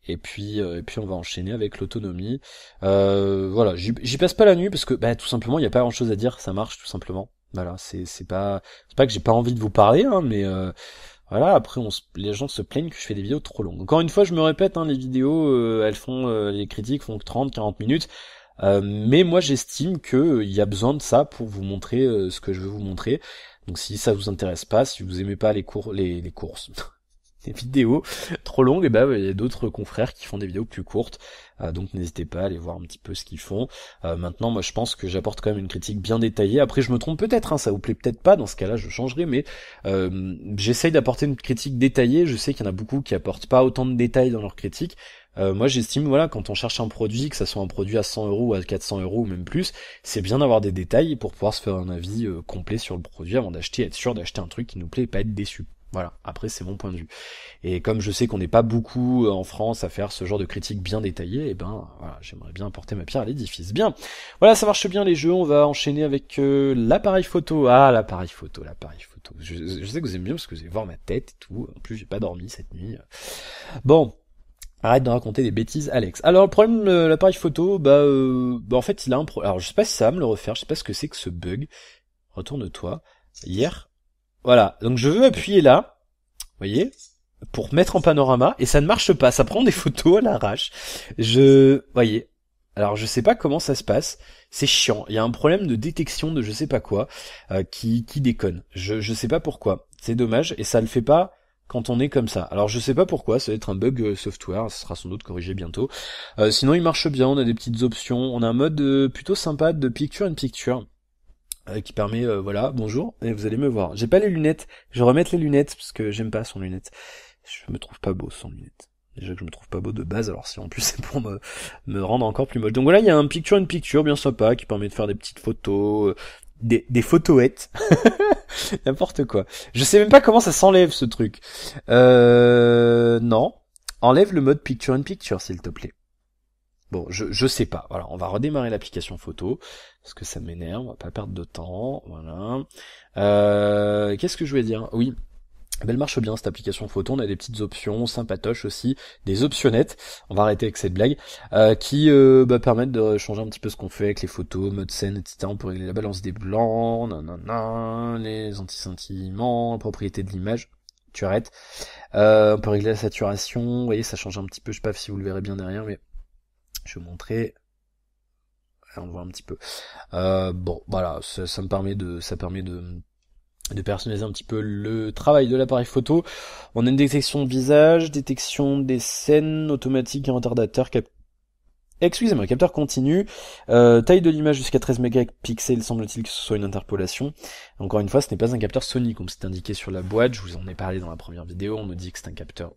Et puis on va enchaîner avec l'autonomie. Voilà, j'y passe pas la nuit parce que bah tout simplement il y a pas grand chose à dire, ça marche tout simplement. Voilà, c'est pas que j'ai pas envie de vous parler, hein, mais voilà, après les gens se plaignent que je fais des vidéos trop longues. Encore une fois, je me répète, hein, les vidéos, les critiques font que 30-40 minutes. Mais moi j'estime que il y a besoin de ça pour vous montrer ce que je veux vous montrer. Donc si ça vous intéresse pas, si vous aimez pas les courses, des vidéos trop longues, et il y a d'autres confrères qui font des vidéos plus courtes, donc n'hésitez pas à aller voir un petit peu ce qu'ils font. Maintenant, moi je pense que j'apporte quand même une critique bien détaillée. Après je me trompe peut-être, hein, ça vous plaît peut-être pas, dans ce cas-là je changerai, mais j'essaye d'apporter une critique détaillée. Je sais qu'il y en a beaucoup qui apportent pas autant de détails dans leurs critiques. Moi j'estime, voilà, quand on cherche un produit, que ça soit un produit à 100 euros ou à 400 euros ou même plus, c'est bien d'avoir des détails pour pouvoir se faire un avis complet sur le produit avant d'acheter, être sûr d'acheter un truc qui nous plaît et pas être déçu. Voilà, après c'est mon point de vue. Et comme je sais qu'on n'est pas beaucoup en France à faire ce genre de critiques bien détaillées, et voilà, j'aimerais bien apporter ma pierre à l'édifice. Bien, voilà, ça marche bien les jeux, on va enchaîner avec l'appareil photo. Ah, l'appareil photo. Je sais que vous aimez bien parce que vous allez voir ma tête et tout. En plus, j'ai pas dormi cette nuit. Bon. Arrête de raconter des bêtises, Alex. Alors, le problème de l'appareil photo, en fait, il a un problème. Alors, je sais pas si ça va me le refaire, je sais pas ce que c'est que ce bug. Retourne-toi. Hier. Voilà. Donc, je veux appuyer là. Vous voyez? Pour mettre en panorama. Et ça ne marche pas. Ça prend des photos à l'arrache. Voyez. Alors, je sais pas comment ça se passe. C'est chiant. Il y a un problème de détection de je sais pas quoi, qui déconne. Je sais pas pourquoi. C'est dommage. Et ça le fait pas quand on est comme ça. Alors je sais pas pourquoi, ça va être un bug software, ça sera sans doute corrigé bientôt. Sinon il marche bien, on a des petites options, on a un mode plutôt sympa de picture in picture qui permet, voilà, bonjour, et vous allez me voir. J'ai pas les lunettes, je vais remettre les lunettes parce que j'aime pas sans lunettes. Je me trouve pas beau sans lunettes. Déjà que je me trouve pas beau de base, alors si en plus c'est pour me rendre encore plus moche. Donc voilà, il y a un picture in picture bien sympa qui permet de faire des petites photos, des photoettes. N'importe quoi. Je sais même pas comment ça s'enlève ce truc. Non. Enlève le mode picture in picture s'il te plaît. Bon, je sais pas. Voilà, on va redémarrer l'application photo parce que ça m'énerve, on va pas perdre de temps. Voilà. Qu'est-ce que je voulais dire? Oui. Elle marche bien cette application photo, on a des petites options sympatoches aussi, des optionnettes, on va arrêter avec cette blague, qui permettent de changer un petit peu ce qu'on fait avec les photos, mode scène, etc. On peut régler la balance des blancs, les anti-scintillements, la propriété de l'image, tu arrêtes. On peut régler la saturation, vous voyez ça change un petit peu, je sais pas si vous le verrez bien derrière, mais je vais vous montrer. On voit un petit peu. Bon, voilà, ça permet de personnaliser un petit peu le travail de l'appareil photo. On a une détection de visage, détection des scènes automatique et retardateur, capteur continu, taille de l'image jusqu'à 13 mégapixels, semble-t-il que ce soit une interpolation. Encore une fois, ce n'est pas un capteur Sony, comme c'est indiqué sur la boîte, je vous en ai parlé dans la première vidéo, on me dit que c'est un capteur,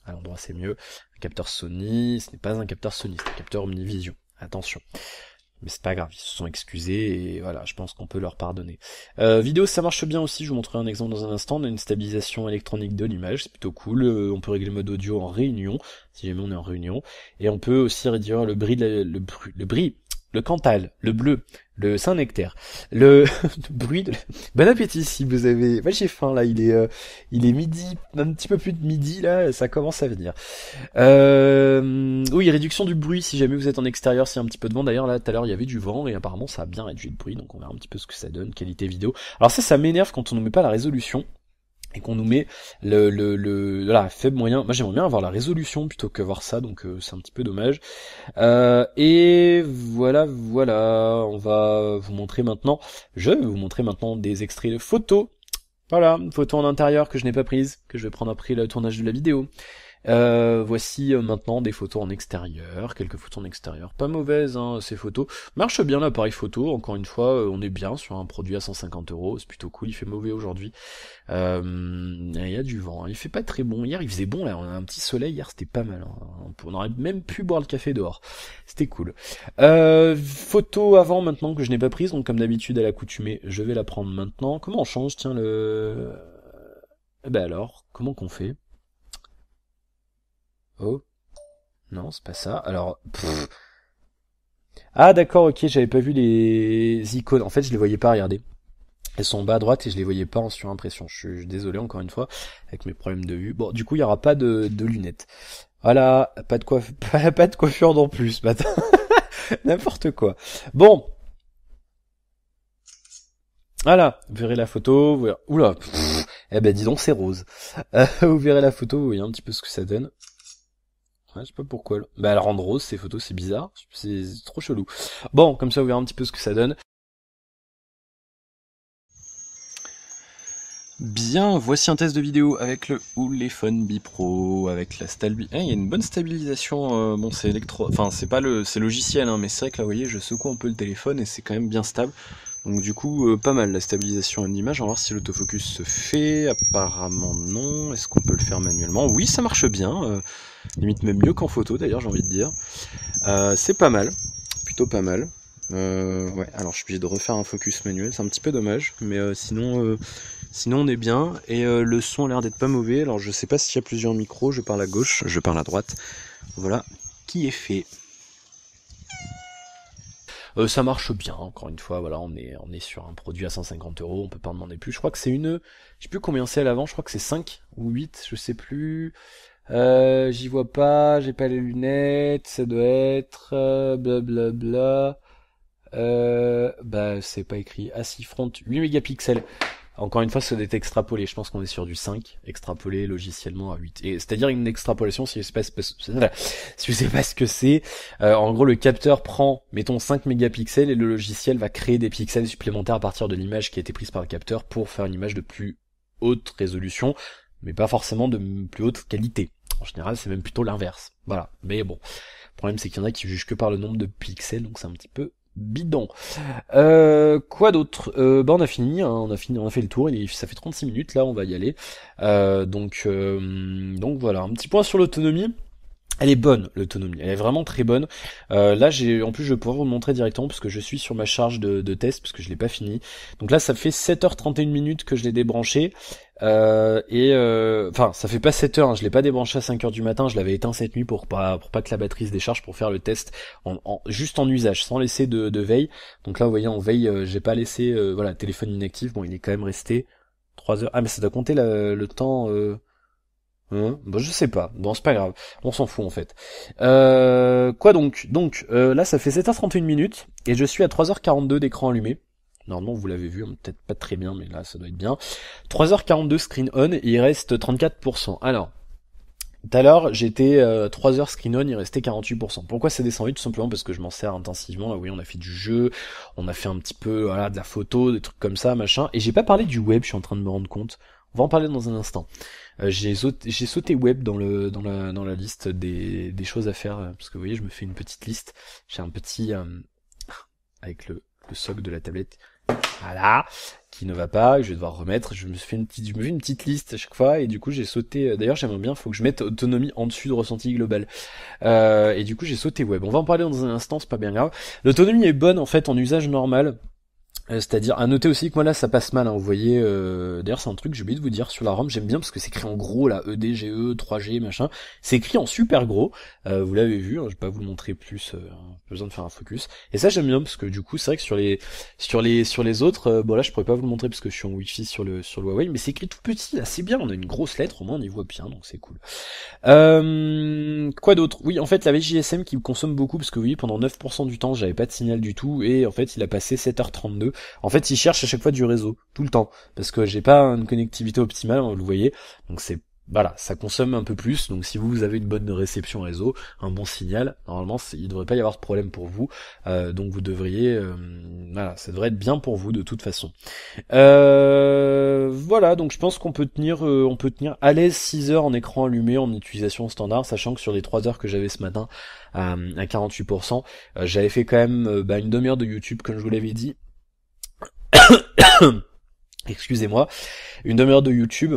à l'endroit c'est mieux, un capteur Sony, ce n'est pas un capteur Sony, c'est un capteur Omnivision, attention. Mais c'est pas grave, ils se sont excusés et voilà, je pense qu'on peut leur pardonner. Vidéo, ça marche bien aussi, je vous montrerai un exemple dans un instant. On a une stabilisation électronique de l'image, c'est plutôt cool. On peut régler le mode audio en réunion, si jamais on est en réunion. Et on peut aussi réduire le bris, le Cantal, le bleu, le Saint-Nectaire, le bruit de... Bon appétit si vous avez... Moi j'ai faim là, il est midi, un petit peu plus de midi là, ça commence à venir. Oui, réduction du bruit si jamais vous êtes en extérieur, s'il y a un petit peu de vent. D'ailleurs là, tout à l'heure il y avait du vent et apparemment ça a bien réduit le bruit, donc on verra un petit peu ce que ça donne, qualité vidéo. Alors ça m'énerve quand on ne met pas la résolution. Et qu'on nous met la faible moyen. Moi j'aimerais bien avoir la résolution plutôt que voir ça, donc c'est un petit peu dommage. Et voilà, on va vous montrer maintenant. Je vais vous montrer maintenant des extraits de photos. Voilà, une photo en intérieur que je n'ai pas prise, que je vais prendre après le tournage de la vidéo. Voici maintenant des photos en extérieur, quelques photos en extérieur, pas mauvaises ces photos, marche bien l'appareil photo, encore une fois on est bien sur un produit à 150 €, c'est plutôt cool, il fait mauvais aujourd'hui, il y a du vent, il fait pas très bon, hier il faisait bon là, on a un petit soleil, hier c'était pas mal, on aurait même pu boire le café dehors, c'était cool. Photo avant maintenant que je n'ai pas prise, donc comme d'habitude à l'accoutumée, je vais la prendre maintenant. Comment on change, tiens alors, comment qu'on fait? Oh, non, c'est pas ça. Alors, ah d'accord, ok, j'avais pas vu les icônes. En fait, je les voyais pas, regardez. Elles sont en bas à droite et je les voyais pas en surimpression. Je suis désolé encore une fois avec mes problèmes de vue. Bon, du coup, il y aura pas de lunettes. Voilà, pas de coiffure non plus ce matin. N'importe quoi. Bon. Voilà, vous verrez la photo, vous verrez... Oula, eh ben dis donc c'est rose. Vous verrez la photo, vous voyez un petit peu ce que ça donne. Ouais, je sais pas pourquoi. Bah, elle rend rose ces photos, c'est bizarre. C'est trop chelou. Bon, comme ça, vous verrez un petit peu ce que ça donne. Bien, voici un test de vidéo avec le Huléphone Bipro, avec la stabilisation. Il y a une bonne stabilisation. Bon, c'est électro, enfin, c'est pas le, c'est logiciel, hein, mais c'est vrai que là, vous voyez, je secoue un peu le téléphone et c'est quand même bien stable. Donc du coup, pas mal la stabilisation en image. On va voir si l'autofocus se fait. Apparemment non. Est-ce qu'on peut le faire manuellement? Oui, ça marche bien. Limite même mieux qu'en photo d'ailleurs, j'ai envie de dire. C'est pas mal, plutôt pas mal. Ouais, alors je suis obligé de refaire un focus manuel, c'est un petit peu dommage, mais sinon on est bien, et le son a l'air d'être pas mauvais. Alors je sais pas s'il y a plusieurs micros, je parle à gauche, je parle à droite. Voilà, qui est fait. Ça marche bien, encore une fois, voilà, on est sur un produit à 150 €, on peut pas en demander plus. Je crois que c'est je sais plus combien c'est à l'avant, je crois que c'est 5 ou 8, je sais plus. J'y vois pas, j'ai pas les lunettes, ça doit être blablabla. Bah c'est pas écrit. Ah si, front 8 mégapixels. Encore une fois, ça doit être extrapolé. Je pense qu'on est sur du 5, extrapolé logiciellement à 8. Et c'est-à-dire une extrapolation, si je sais pas, si je sais pas ce que c'est. En gros, le capteur prend, mettons, 5 mégapixels et le logiciel va créer des pixels supplémentaires à partir de l'image qui a été prise par le capteur pour faire une image de plus haute résolution, mais pas forcément de plus haute qualité. En général, c'est même plutôt l'inverse. Voilà. Mais bon, le problème c'est qu'il y en a qui jugent que par le nombre de pixels, donc c'est un petit peu bidon. Quoi d'autre? Bah on a fini, hein, on a fait le tour, ça fait 36 minutes, là on va y aller. Donc voilà, un petit point sur l'autonomie. Elle est bonne, l'autonomie, elle est vraiment très bonne. Là, en plus, je vais pouvoir vous le montrer directement parce que je suis sur ma charge de test parce que je l'ai pas fini. Donc là, ça fait 7h31 minutes que je l'ai débranché. Enfin, ça fait pas 7 heures, hein, je l'ai pas débranché à 5 heures du matin, je l'avais éteint cette nuit pour pas que la batterie se décharge pour faire le test juste en usage, sans laisser de veille. Donc là, vous voyez, en veille, j'ai pas laissé, voilà, téléphone inactif. Bon, il est quand même resté 3 heures. Ah, mais ça doit compter le temps. Bah, je sais pas. Bon, c'est pas grave. On s'en fout en fait. Quoi donc? Donc là, ça fait 7h31 minutes et je suis à 3h42 d'écran allumé. Normalement, vous l'avez vu, hein, peut-être pas très bien, mais là, ça doit être bien. 3h42 screen on et il reste 34%. Alors, tout à l'heure, j'étais 3 heures screen on, il restait 48%. Pourquoi c'est descendu? Tout simplement parce que je m'en sers intensivement. Là, oui, on a fait du jeu, on a fait un petit peu, voilà, de la photo, des trucs comme ça, machin. Et j'ai pas parlé du web, je suis en train de me rendre compte. On va en parler dans un instant. J'ai sauté web dans la liste des choses à faire, parce que vous voyez, je me fais une petite liste. J'ai un petit avec le socle de la tablette, voilà, qui ne va pas, je vais devoir remettre. Je me fais une petite liste à chaque fois, et du coup j'ai sauté. D'ailleurs, j'aimerais bien, faut que je mette autonomie en dessus de ressenti global. Et du coup j'ai sauté web. On va en parler dans un instant, c'est pas bien grave. L'autonomie est bonne en fait en usage normal. C'est-à-dire, à noter aussi que moi là ça passe mal, hein, vous voyez, d'ailleurs c'est un truc que j'ai oublié de vous dire sur la ROM, j'aime bien parce que c'est écrit en gros là, EDGE, 3G, machin, c'est écrit en super gros, vous l'avez vu, hein, je vais pas vous le montrer plus, pas besoin de faire un focus, et ça j'aime bien parce que du coup c'est vrai que sur les autres, bon là je pourrais pas vous le montrer parce que je suis en Wi-Fi sur le Huawei, mais c'est écrit tout petit là, c'est bien, on a une grosse lettre, au moins on y voit bien, donc c'est cool. Quoi d'autre? Oui, en fait, la VJSM qui me consomme beaucoup, parce que oui, pendant 9% du temps, j'avais pas de signal du tout, et en fait, il a passé 7h32. En fait, il cherche à chaque fois du réseau, tout le temps, parce que j'ai pas une connectivité optimale, vous le voyez, donc voilà, ça consomme un peu plus, donc si vous avez une bonne réception réseau, un bon signal, normalement il devrait pas y avoir de problème pour vous, donc vous devriez, voilà, ça devrait être bien pour vous de toute façon. Voilà, donc je pense qu'on peut on peut tenir à l'aise 6 heures en écran allumé en utilisation standard, sachant que sur les 3 heures que j'avais ce matin à 48%, j'avais fait quand même une demi-heure de YouTube comme je vous l'avais dit. Excusez-moi, une demi-heure de YouTube.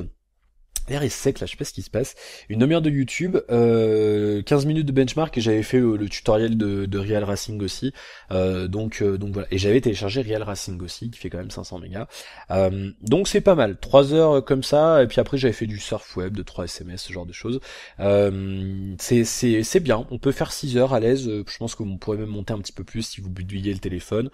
L'air est sec là, je sais pas ce qui se passe. Une demi-heure de YouTube, 15 minutes de benchmark et j'avais fait le tutoriel de Real Racing aussi. Donc voilà. Et j'avais téléchargé Real Racing aussi, qui fait quand même 500 mégas. Donc c'est pas mal. 3 heures comme ça, et puis après j'avais fait du surf web, de 3 SMS, ce genre de choses. C'est bien. On peut faire 6 heures à l'aise. Je pense que vous pourrez même monter un petit peu plus si vous bidouillez le téléphone.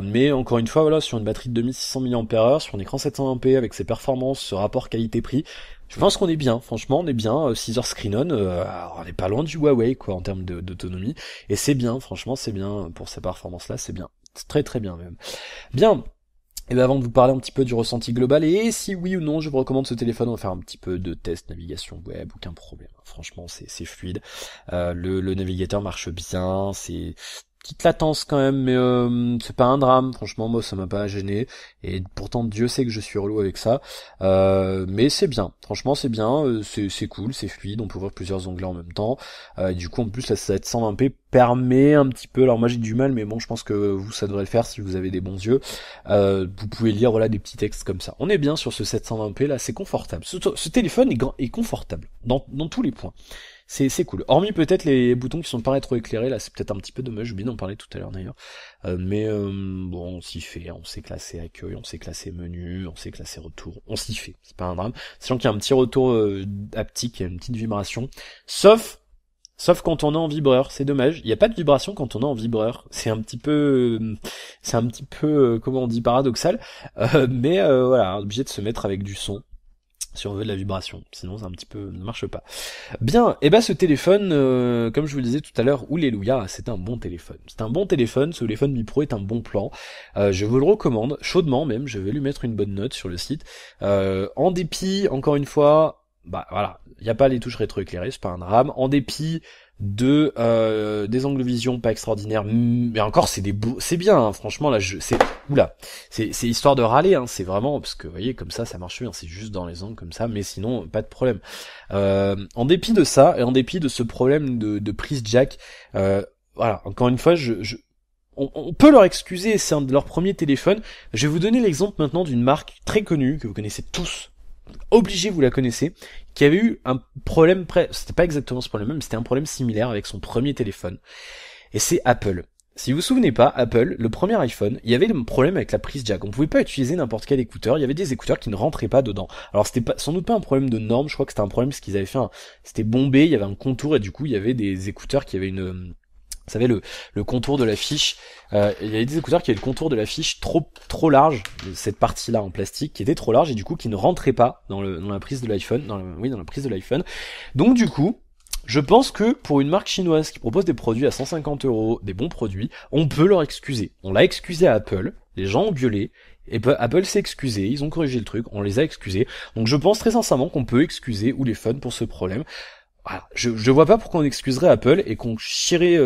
Mais encore une fois, voilà, sur une batterie de 2600 mAh, sur un écran 720p avec ses performances, ce rapport qualité-prix, je pense qu'on est bien, franchement on est bien, 6 heures screen on, on n'est pas loin du Huawei quoi en termes d'autonomie, et c'est bien, franchement c'est bien, pour ces performances là c'est bien, c'est très très bien même. Bien, Et bien avant de vous parler un petit peu du ressenti global, et si oui ou non je vous recommande ce téléphone, on va faire un petit peu de test navigation web, aucun problème. Franchement c'est fluide. Le navigateur marche bien, c'est petite latence quand même, mais c'est pas un drame. Franchement moi ça m'a pas gêné. Et pourtant Dieu sait que je suis relou avec ça. Mais c'est bien, franchement c'est bien, c'est cool, c'est fluide, on peut ouvrir plusieurs onglets en même temps. Du coup en plus là ça va être 120p permet un petit peu, alors moi j'ai du mal mais bon je pense que vous ça devrait le faire si vous avez des bons yeux. Vous pouvez lire voilà des petits textes comme ça. On est bien sur ce 720p là, c'est confortable. Ce téléphone est grand et confortable dans tous les points. C'est cool. Hormis peut-être les boutons qui sont pas trop éclairés, là c'est peut-être un petit peu dommage, j'ai oublié d'en parler tout à l'heure d'ailleurs. Mais bon, on s'y fait, on sait classer accueil, on sait classer menu, on sait classer retour, on s'y fait, c'est pas un drame. Sachant qu'il y a un petit retour haptique, il y a une petite vibration. Sauf quand on est en vibreur, c'est dommage. Il n'y a pas de vibration quand on est en vibreur. C'est un petit peu, comment on dit, paradoxal. Mais voilà, obligé de se mettre avec du son si on veut de la vibration. Sinon, c'est un petit peu, ne marche pas. Bien, et ce téléphone, comme je vous le disais tout à l'heure, Alléluia, c'est un bon téléphone. C'est un bon téléphone, ce téléphone Mi Pro est un bon plan. Je vous le recommande, chaudement même, je vais lui mettre une bonne note sur le site. En dépit, encore une fois, voilà, il n'y a pas les touches rétroéclairées, c'est pas un drame. En dépit de des angles vision pas extraordinaires, mais encore c'est bien, hein, franchement là c'est histoire de râler, hein, c'est vraiment parce que vous voyez comme ça marche bien, c'est juste dans les angles comme ça, mais sinon pas de problème. En dépit de ça et en dépit de ce problème de prise jack, voilà, encore une fois on peut leur excuser, c'est un de leurs premiers téléphones. Je vais vous donner l'exemple maintenant d'une marque très connue que vous connaissez tous. Obligé, vous la connaissez, qui avait eu un problème c'était pas exactement ce problème, mais c'était un problème similaire avec son premier téléphone. Et c'est Apple. Si vous vous souvenez pas, Apple, le premier iPhone, il y avait le problème avec la prise jack. On pouvait pas utiliser n'importe quel écouteur. Il y avait des écouteurs qui ne rentraient pas dedans. Alors c'était sans doute pas un problème de norme. Je crois que c'était un problème parce qu'ils avaient fait c'était bombé. Il y avait un contour et du coup il y avait des écouteurs qui avaient vous savez le contour de la fiche, il y avait des écouteurs qui avaient le contour de la fiche trop large, cette partie-là en plastique qui était trop large et du coup qui ne rentrait pas dans la prise de l'iPhone, dans la prise de l'iPhone. Donc du coup, je pense que pour une marque chinoise qui propose des produits à 150 €, des bons produits, on peut leur excuser. On l'a excusé à Apple, les gens ont gueulé, et Apple s'est excusé, ils ont corrigé le truc, on les a excusés. Donc je pense très sincèrement qu'on peut excuser Ulefone pour ce problème. Voilà, je vois pas pourquoi on excuserait Apple et qu'on chierait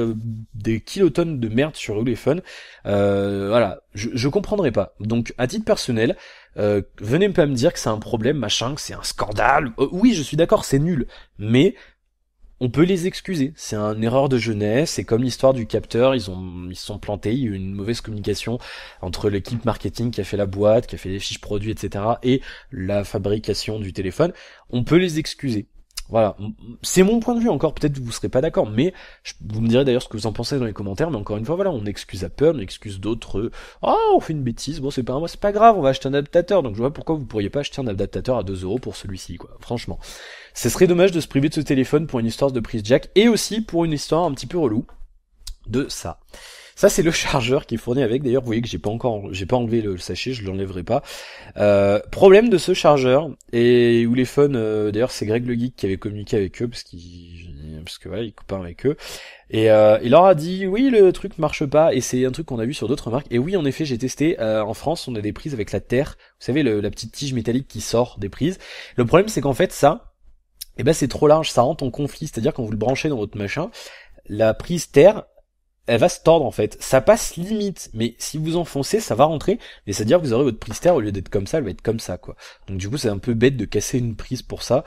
des kilotonnes de merde sur Ulefone. Voilà, je comprendrais pas. Donc à titre personnel, venez pas me dire que c'est un problème, machin, que c'est un scandale. Oui, je suis d'accord, c'est nul, mais on peut les excuser. C'est une erreur de jeunesse. C'est comme l'histoire du capteur. Ils se sont plantés. Il y a eu une mauvaise communication entre l'équipe marketing qui a fait la boîte, qui a fait les fiches produits, etc. et la fabrication du téléphone. On peut les excuser. Voilà, c'est mon point de vue encore, peut-être que vous serez pas d'accord, mais vous me direz d'ailleurs ce que vous en pensez dans les commentaires, mais encore une fois, voilà, on excuse Apple, on excuse d'autres, on fait une bêtise, bon c'est pas grave, on va acheter un adaptateur, donc je vois pourquoi vous pourriez pas acheter un adaptateur à 2 € pour celui-ci, quoi, franchement. Ce serait dommage de se priver de ce téléphone pour une histoire de prise jack, et aussi pour une histoire un petit peu relou de ça. Ça c'est le chargeur qui est fourni avec. D'ailleurs vous voyez que j'ai pas enlevé le sachet, je l'enlèverai pas. Problème de ce chargeur et Ulefone, d'ailleurs c'est Greg le Geek qui avait communiqué avec eux parce que voilà il est copain avec eux et il leur a dit oui le truc marche pas et c'est un truc qu'on a vu sur d'autres marques et oui en effet j'ai testé. En France on a des prises avec la terre, vous savez la petite tige métallique qui sort des prises. Le problème c'est qu'en fait ça c'est trop large, ça rentre en conflit, c'est-à-dire quand vous le branchez dans votre machin, la prise terre elle va se tordre en fait, ça passe limite, mais si vous enfoncez, ça va rentrer, et c'est-à-dire que vous aurez votre prise terre, au lieu d'être comme ça, elle va être comme ça, quoi. Donc du coup, c'est un peu bête de casser une prise pour ça,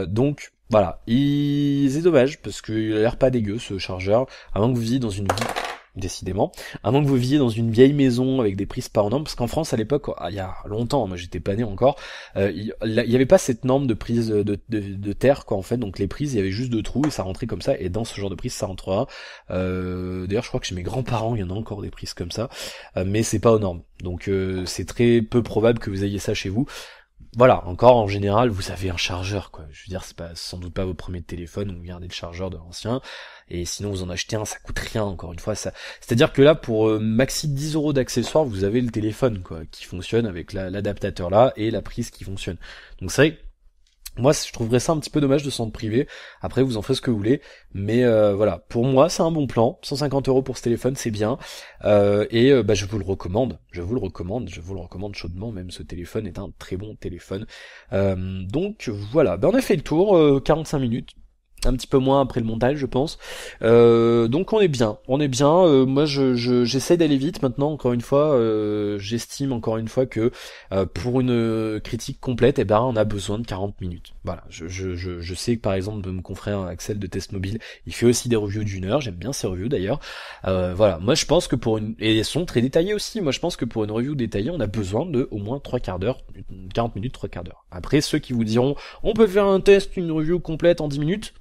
donc voilà, c'est dommage, parce qu'il a l'air pas dégueu, ce chargeur, à moins que vous viviez dans une ville, décidément, à moins que vous viviez dans une vieille maison avec des prises pas en norme, parce qu'en France, à l'époque, il y a longtemps, moi j'étais pas né encore, il y avait pas cette norme de prise de terre, quoi, en fait, donc les prises, il y avait juste 2 trous, et ça rentrait comme ça, et dans ce genre de prise, ça rentrera. D'ailleurs, je crois que chez mes grands-parents, il y en a encore des prises comme ça, mais c'est pas aux normes, donc c'est très peu probable que vous ayez ça chez vous. Voilà, encore en général, vous avez un chargeur, quoi. Je veux dire, c'est pas sans doute pas vos premiers téléphones, vous gardez le chargeur de l'ancien, et sinon vous en achetez un, ça coûte rien, encore une fois. C'est-à-dire que là, pour maxi 10 € d'accessoires, vous avez le téléphone, quoi, qui fonctionne avec l'adaptateur là et la prise qui fonctionne. Donc c'est vrai, Moi, je trouverais ça un petit peu dommage de s'en priver. Après, vous en ferez ce que vous voulez. Mais voilà, pour moi, c'est un bon plan. 150 € pour ce téléphone, c'est bien. Bah, je vous le recommande. Je vous le recommande. Je vous le recommande chaudement. Même ce téléphone est un très bon téléphone. Donc voilà, bah, on a fait le tour. 45 minutes. Un petit peu moins après le montage, je pense. Donc on est bien, on est bien. Moi, j'essaie d'aller vite maintenant. Encore une fois, j'estime encore une fois que pour une critique complète, eh ben, on a besoin de 40 minutes. Voilà. Je sais que par exemple de mon confrère Axel de Test Mobile, il fait aussi des reviews d'1 heure. J'aime bien ses reviews d'ailleurs. Voilà. Moi, je pense que pour une et elles sont très détaillées aussi. Moi, je pense que pour une review détaillée, on a besoin de au moins 3/4 d'heure, 40 minutes, 3/4 d'heure. Après, ceux qui vous diront, on peut faire un test, une review complète en 10 minutes.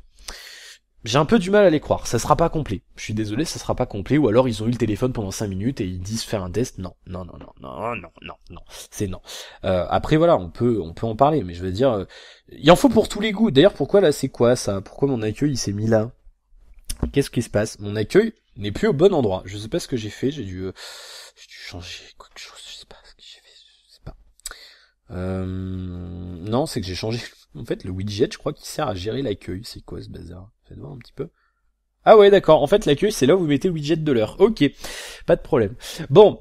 J'ai un peu du mal à les croire, ça sera pas complet. Je suis désolé, ça sera pas complet, ou alors ils ont eu le téléphone pendant 5 minutes et ils disent faire un test. Non, non, non, non, non, non, non, non, c'est non. Après voilà, on peut en parler, mais je veux dire, il en faut pour tous les goûts. D'ailleurs, pourquoi là, c'est quoi ça? Pourquoi mon accueil il s'est mis là? Qu'est-ce qui se passe? Mon accueil n'est plus au bon endroit. Je sais pas ce que j'ai fait, j'ai dû changer quelque chose, je sais pas ce que j'ai fait, je sais pas. Non, c'est que j'ai changé. En fait, le widget, je crois qu'il sert à gérer l'accueil. C'est quoi ce bazar? Faites voir un petit peu. Ah ouais, d'accord. En fait, l'accueil, c'est là où vous mettez le widget de l'heure. Ok, pas de problème. Bon,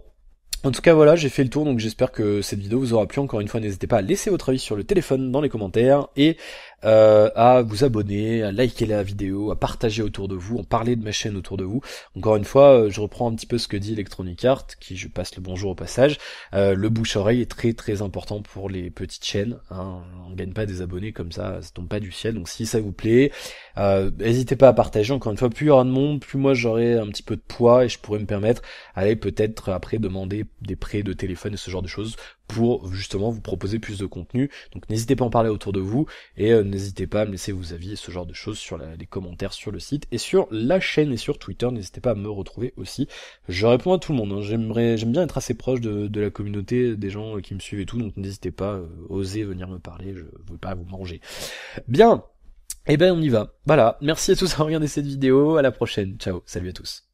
en tout cas, voilà, j'ai fait le tour, donc j'espère que cette vidéo vous aura plu. Encore une fois, n'hésitez pas à laisser votre avis sur le téléphone dans les commentaires et à vous abonner, à liker la vidéo, à partager autour de vous, en parler de ma chaîne autour de vous. Encore une fois, je reprends un petit peu ce que dit Electronic Arts, qui je passe le bonjour au passage. Le bouche-oreille est très très important pour les petites chaînes. Hein. On gagne pas des abonnés comme ça tombe pas du ciel. Donc si ça vous plaît, n'hésitez pas à partager. Encore une fois, plus il y aura de monde, plus moi j'aurai un petit peu de poids et je pourrais me permettre, allez, peut-être après demander des prêts de téléphone et ce genre de choses pour justement vous proposer plus de contenu. Donc n'hésitez pas à en parler autour de vous et n'hésitez pas à me laisser vos avis et ce genre de choses sur les commentaires sur le site et sur la chaîne et sur Twitter. N'hésitez pas à me retrouver aussi. Je réponds à tout le monde. Hein. J'aime bien être assez proche de la communauté, des gens qui me suivent et tout. Donc n'hésitez pas, osez venir me parler. Je veux pas vous manger. Bien. Eh ben on y va. Voilà. Merci à tous d'avoir regardé cette vidéo. À la prochaine. Ciao. Salut à tous.